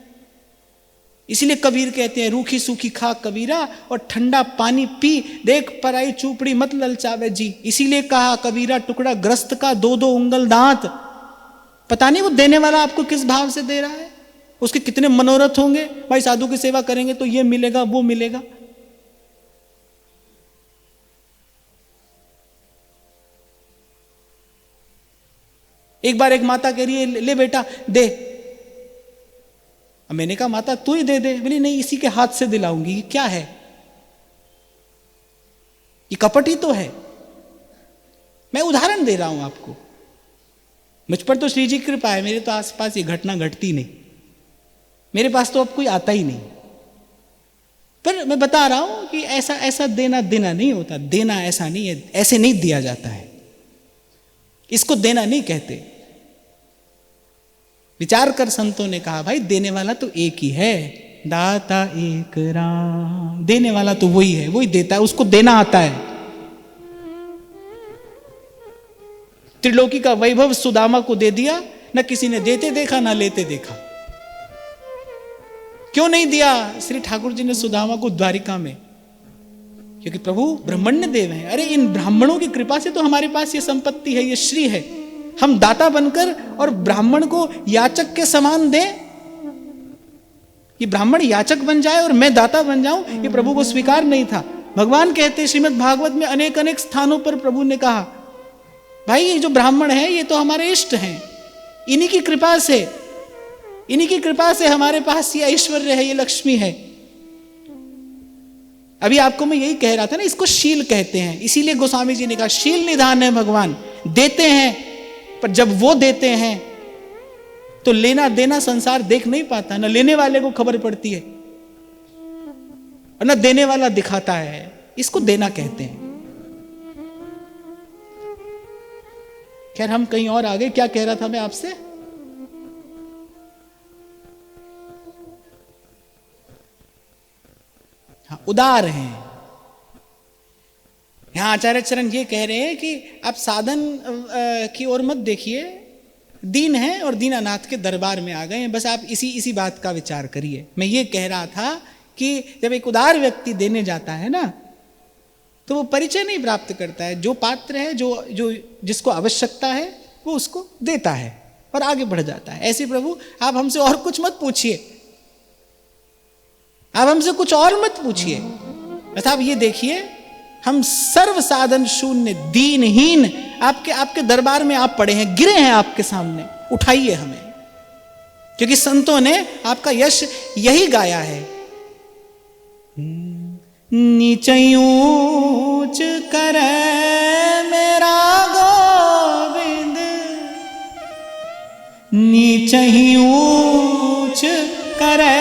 इसीलिए कबीर कहते हैं, रूखी सूखी खा कबीरा और ठंडा पानी पी, देख पराई चूपड़ी मत ललचावे जी। इसीलिए कहा कबीरा, टुकड़ा ग्रस्त का दो दो उंगल दांत। पता नहीं वो देने वाला आपको किस भाव से दे रहा है, उसके कितने मनोरथ होंगे। भाई साधु की सेवा करेंगे तो ये मिलेगा, वो मिलेगा। एक बार एक माता कह रही है, ले बेटा दे। मैंने कहा माता तू ही दे दे। बोली नहीं, इसी के हाथ से दिलाऊंगी। ये क्या है, ये कपट ही तो है। मैं उदाहरण दे रहा हूं आपको, मुझ पर तो श्री जी की कृपा है, मेरे तो आसपास ये घटना घटती नहीं, मेरे पास तो अब कोई आता ही नहीं। पर मैं बता रहा हूं कि ऐसा ऐसा देना देना नहीं होता। देना ऐसा नहीं है, ऐसे नहीं दिया जाता है, इसको देना नहीं कहते। विचार कर संतों ने कहा भाई देने वाला तो एक ही है, दाता एक राम। देने वाला तो वही है, वही देता है, उसको देना आता है। त्रिलोकी का वैभव सुदामा को दे दिया, न किसी ने देते देखा ना लेते देखा। क्यों नहीं दिया श्री ठाकुर जी ने सुदामा को द्वारिका में? क्योंकि प्रभु ब्रह्मण्य देव हैं। अरे इन ब्राह्मणों की कृपा से तो हमारे पास ये संपत्ति है, ये श्री है। हम दाता बनकर और ब्राह्मण को याचक के समान दें, ये ब्राह्मण याचक बन जाए और मैं दाता बन जाऊं, ये प्रभु को स्वीकार नहीं था। भगवान कहते श्रीमद् भागवत में अनेक अनेक स्थानों पर प्रभु ने कहा भाई ये जो ब्राह्मण है ये तो हमारे इष्ट हैं, इन्हीं की कृपा से, इन्हीं की कृपा से हमारे पास ये ऐश्वर्य है, ये लक्ष्मी है। अभी आपको मैं यही कह रहा था ना, इसको शील कहते हैं। इसीलिए गोस्वामी जी ने कहा शील निधान है भगवान। देते हैं पर जब वो देते हैं तो लेना देना संसार देख नहीं पाता, ना लेने वाले को खबर पड़ती है और ना देने वाला दिखाता है। इसको देना कहते हैं। खैर हम कहीं और आ गए। क्या कह रहा था मैं आपसे? हाँ, उदार हैं। यहां आचार्य चरण ये कह रहे हैं कि आप साधन की ओर मत देखिए, दीन है और दीनानाथ के दरबार में आ गए हैं। बस आप इसी बात का विचार करिए। मैं ये कह रहा था कि जब एक उदार व्यक्ति देने जाता है ना, तो वो परिचय नहीं प्राप्त करता है। जो पात्र है, जो जिसको आवश्यकता है, वो उसको देता है और आगे बढ़ जाता है। ऐसे प्रभु आप हमसे और कुछ मत पूछिए, आप हमसे कुछ और मत पूछिए। बस आप ये देखिए, हम सर्व साधन शून्य दीनहीन आपके दरबार में आप पड़े हैं, गिरे हैं आपके सामने, उठाइए हमें। क्योंकि संतों ने आपका यश यही गाया है, नीच ऊंच करे मेरा गोविंद, नीच ऊंच करे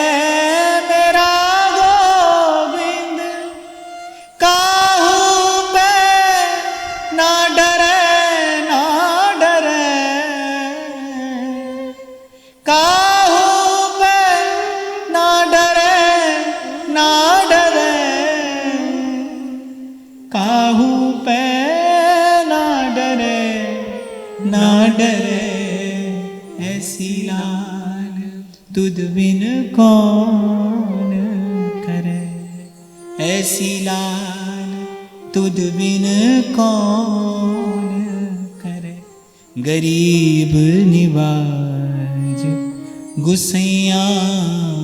मेरा गोविंद, काहू पे ना डरे ना डरे, काहू पे ना डरे ना डरे, काहू पे ना डरे ना डरे ऐसी लाल तुद बिन कौन करे, ऐसी लाल तुद बिन कौन करे। गरीब निवाज गुसैया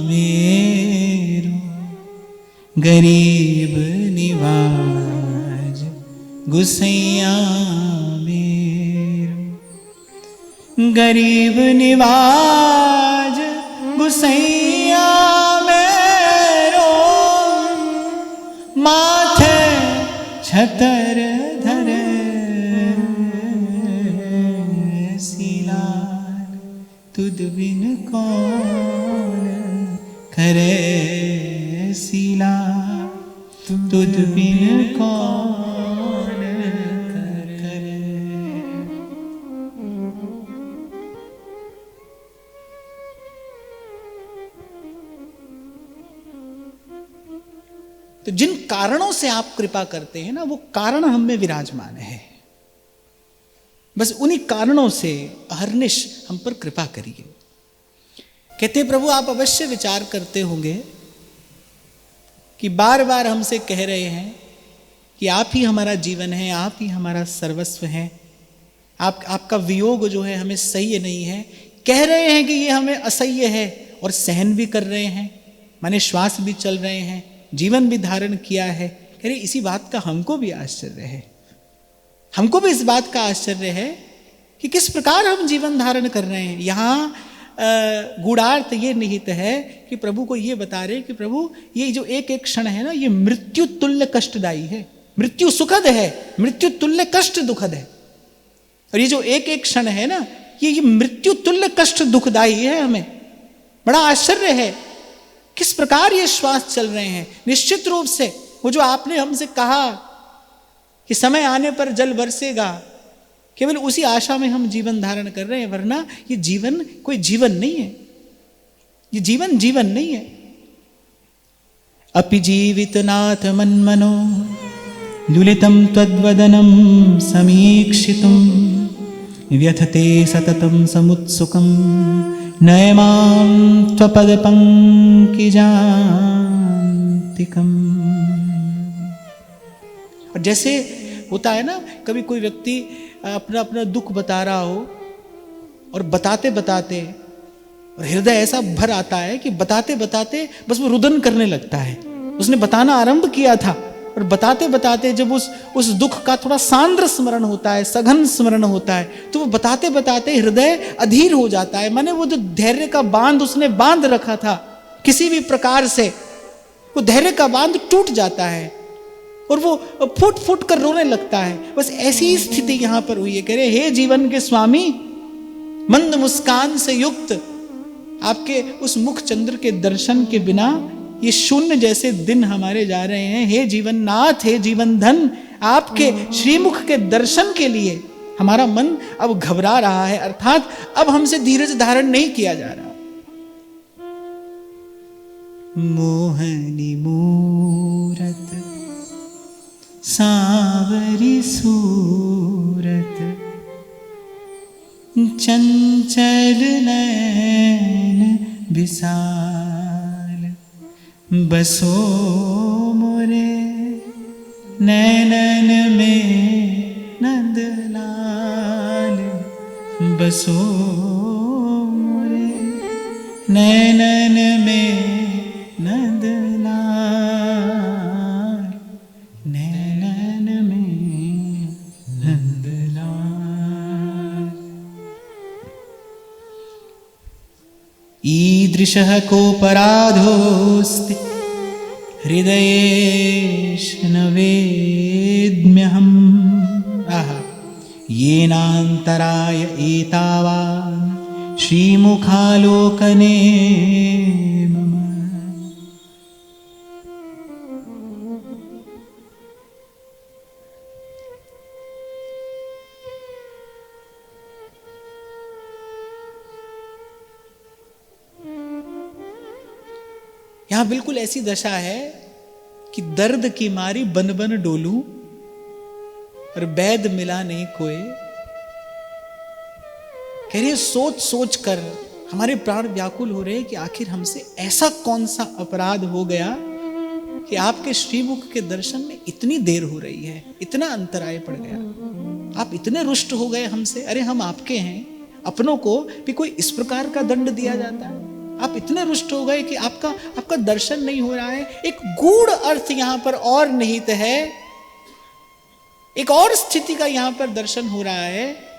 मेरो, गरीब निवाज गुसैया मेरो, गरीब निवाज गुसैया मेरो। माथे छतर धरे सीलाल तुद बिन कौन करे, सीला तुद बिन कौन करे। तो जिन कारणों से आप कृपा करते हैं ना, वो कारण हम में विराजमान है। बस उन्हीं कारणों से अहर्निश हम पर कृपा करिए। कहते प्रभु आप अवश्य विचार करते होंगे कि बार बार हमसे कह रहे हैं कि आप ही हमारा जीवन है, आप ही हमारा सर्वस्व है, आपका वियोग जो है हमें सह्य नहीं है। कह रहे हैं कि ये हमें असह्य है और सहन भी कर रहे हैं, माने श्वास भी चल रहे हैं, जीवन भी धारण किया है। कह रहे इसी बात का हमको भी आश्चर्य है, हमको भी इस बात का आश्चर्य है कि किस प्रकार हम जीवन धारण कर रहे हैं। यहाँ गूढ़ार्थ ये निहित है कि प्रभु को ये बता रहे कि प्रभु ये जो एक एक क्षण है ना, ये मृत्यु तुल्य कष्टदायी है। मृत्यु सुखद है, मृत्यु तुल्य कष्ट दुखद है। और ये जो एक एक क्षण है ना, ये मृत्यु तुल्य कष्ट दुखदायी है। हमें बड़ा आश्चर्य है किस प्रकार ये श्वास चल रहे हैं। निश्चित रूप से वो जो आपने हमसे कहा कि समय आने पर जल बरसेगा, केवल उसी आशा में हम जीवन धारण कर रहे हैं, वरना ये जीवन कोई जीवन नहीं है, ये जीवन जीवन नहीं है। अपि जीवित नाथ मन्मनो लुलितं त्वद्वदनं समीक्षितुं व्यथते सततं समुत्सुकं नयमां त्वपदपङ्कजान्तिकम्। और जैसे होता है ना, कभी कोई व्यक्ति अपना अपना दुख बता रहा हो और बताते बताते और हृदय ऐसा भर आता है कि बताते बताते बस वो रुदन करने लगता है। उसने बताना आरंभ किया था और बताते बताते जब उस दुख का थोड़ा सांद्र स्मरण होता है, सघन स्मरण होता है, तो वो बताते बताते हृदय अधीर हो जाता है। माने वो जो धैर्य का बांध उसने बांध रखा था किसी भी प्रकार से, वो धैर्य का बांध टूट जाता है और वो फुट फुट कर रोने लगता है। बस ऐसी ही स्थिति यहां पर हुई है। कह रहे हे जीवन के स्वामी, मंद मुस्कान से युक्त आपके उस मुख चंद्र के दर्शन के बिना ये शून्य जैसे दिन हमारे जा रहे हैं। हे जीवन नाथ, हे जीवन धन, आपके श्रीमुख के दर्शन के लिए हमारा मन अब घबरा रहा है, अर्थात अब हमसे धीरज धारण नहीं किया जा रहा। मोहनी मूरत सांवरी सूरत चंचल नैन विशाल, बसो मोरे नैनन में नंदलाल, बसो मोरे नैनन में नंदलाल, नैनन में नंदलाल। ईदृशः कोपराधोऽस्ति हृदयेश न वेद्म्यहम्, आहा येनान्तराय एतावान् श्रीमुखालोकने मम। यहां बिल्कुल ऐसी दशा है कि दर्द की मारी बन बन डोलूं और बैद मिला नहीं कोई। कह रही है सोच सोच कर हमारे प्राण व्याकुल हो रहे हैं कि आखिर हमसे ऐसा कौन सा अपराध हो गया कि आपके श्रीमुख के दर्शन में इतनी देर हो रही है, इतना अंतराय पड़ गया, आप इतने रुष्ट हो गए हमसे। अरे हम आपके हैं, अपनों को भी कोई इस प्रकार का दंड दिया जाता है? आप इतने रुष्ट हो गए कि आपका दर्शन नहीं हो रहा है। एक गूढ़ अर्थ यहां पर और निहित है, एक और स्थिति का यहां पर दर्शन हो रहा है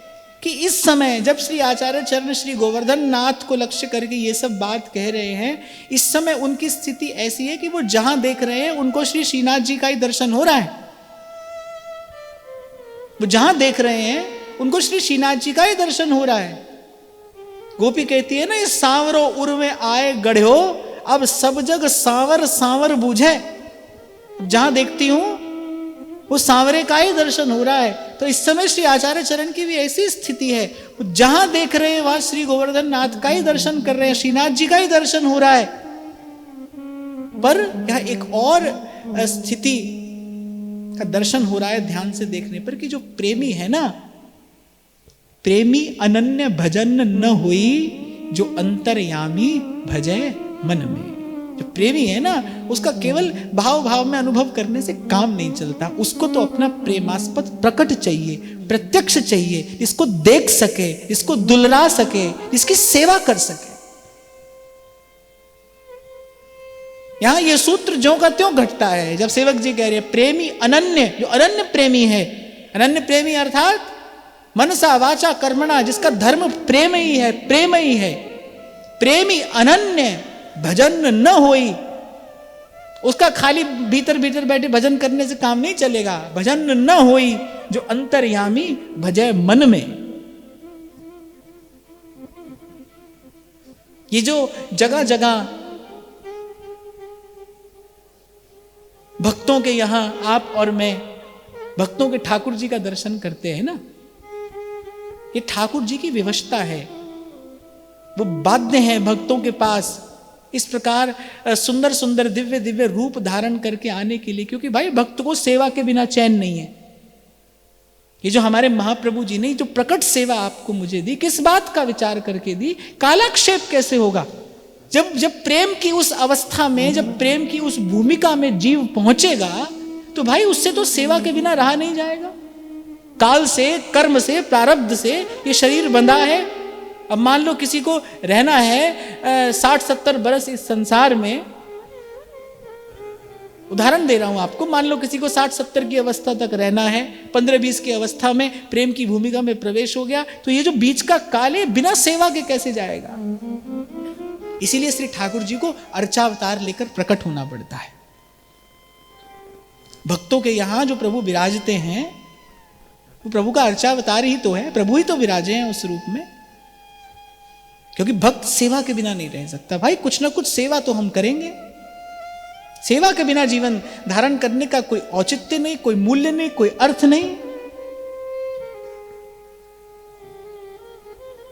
कि इस समय जब श्री आचार्य चरण श्री गोवर्धन नाथ को लक्ष्य करके ये सब बात कह रहे हैं, इस समय उनकी स्थिति ऐसी है कि वो जहां देख रहे हैं उनको श्री श्रीनाथ जी का ही दर्शन हो रहा है। वो जहां देख रहे हैं उनको श्री श्रीनाथ जी का ही दर्शन हो रहा है। गोपी कहती है ना, इस सांवरो उर में आए गढ़ो, अब सब जग सांवर सांवर बूझे। जहां देखती हूं वो सांवरे का ही दर्शन हो रहा है। तो इस समय श्री आचार्य चरण की भी ऐसी स्थिति है, जहां देख रहे हैं वहां श्री गोवर्धन नाथ का ही दर्शन कर रहे हैं, श्रीनाथ जी का ही दर्शन हो रहा है। पर यह एक और स्थिति का दर्शन हो रहा है ध्यान से देखने पर कि जो प्रेमी है ना, प्रेमी अनन्य भजन न हुई, जो अंतर्यामी भजे मन में। जो प्रेमी है ना, उसका केवल भाव भाव में अनुभव करने से काम नहीं चलता, उसको तो अपना प्रेमास्पद प्रकट चाहिए, प्रत्यक्ष चाहिए, इसको देख सके, इसको दुलरा सके, इसकी सेवा कर सके। यहां ये सूत्र ज्यों का त्यों घटता है जब सेवक जी कह रहे हैं प्रेमी अनन्य, जो अनन्य प्रेमी है। अनन्य प्रेमी अर्थात मनसा वाचा कर्मणा, जिसका धर्म प्रेम ही है, प्रेम ही है। प्रेमी अनन्य भजन न होई, उसका खाली भीतर भीतर बैठे भजन करने से काम नहीं चलेगा। भजन न होई, जो अंतर्यामी भजय मन में। ये जो जगह जगह भक्तों के यहां आप और मैं भक्तों के ठाकुर जी का दर्शन करते हैं ना, ये ठाकुर जी की विवशता है। वो बाध्य हैं भक्तों के पास इस प्रकार सुंदर सुंदर दिव्य दिव्य रूप धारण करके आने के लिए, क्योंकि भाई भक्त को सेवा के बिना चैन नहीं है। ये जो हमारे महाप्रभु जी ने जो प्रकट सेवा आपको मुझे दी, किस बात का विचार करके दी? कालक्षेप कैसे होगा? जब प्रेम की उस अवस्था में, जब प्रेम की उस भूमिका में जीव पहुंचेगा, तो भाई उससे तो सेवा के बिना रहा नहीं जाएगा। काल से, कर्म से, प्रारब्ध से ये शरीर बंधा है। अब मान लो किसी को रहना है 60-70 बरस इस संसार में, उदाहरण दे रहा हूं आपको, मान लो किसी को 60-70 की अवस्था तक रहना है, 15-20 की अवस्था में प्रेम की भूमिका में प्रवेश हो गया, तो ये जो बीच का काल है बिना सेवा के कैसे जाएगा? इसीलिए श्री ठाकुर जी को अर्चावतार लेकर प्रकट होना पड़ता है। भक्तों के यहां जो प्रभु विराजते हैं वो प्रभु का अर्चावतार ही तो है, प्रभु ही तो विराजे हैं उस रूप में। क्योंकि भक्त सेवा के बिना नहीं रह सकता। भाई कुछ ना कुछ सेवा तो हम करेंगे, सेवा के बिना जीवन धारण करने का कोई औचित्य नहीं, कोई मूल्य नहीं, कोई अर्थ नहीं।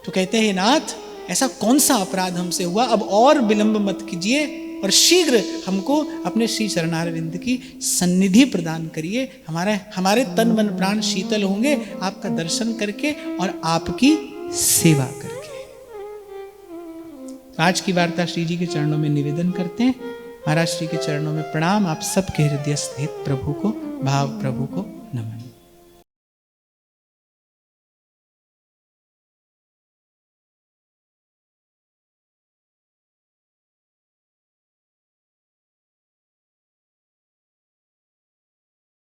तो कहते हैं नाथ, ऐसा कौन सा अपराध हमसे हुआ, अब और विलंब मत कीजिए और शीघ्र हमको अपने श्री चरणारविंद की सन्निधि प्रदान करिए। हमारे तन मन प्राण शीतल होंगे आपका दर्शन करके और आपकी सेवा करके। आज की वार्ता श्री जी के चरणों में निवेदन करते हैं। महाराज श्री के चरणों में प्रणाम। आप सबके हृदय स्थित प्रभु को, भाव प्रभु को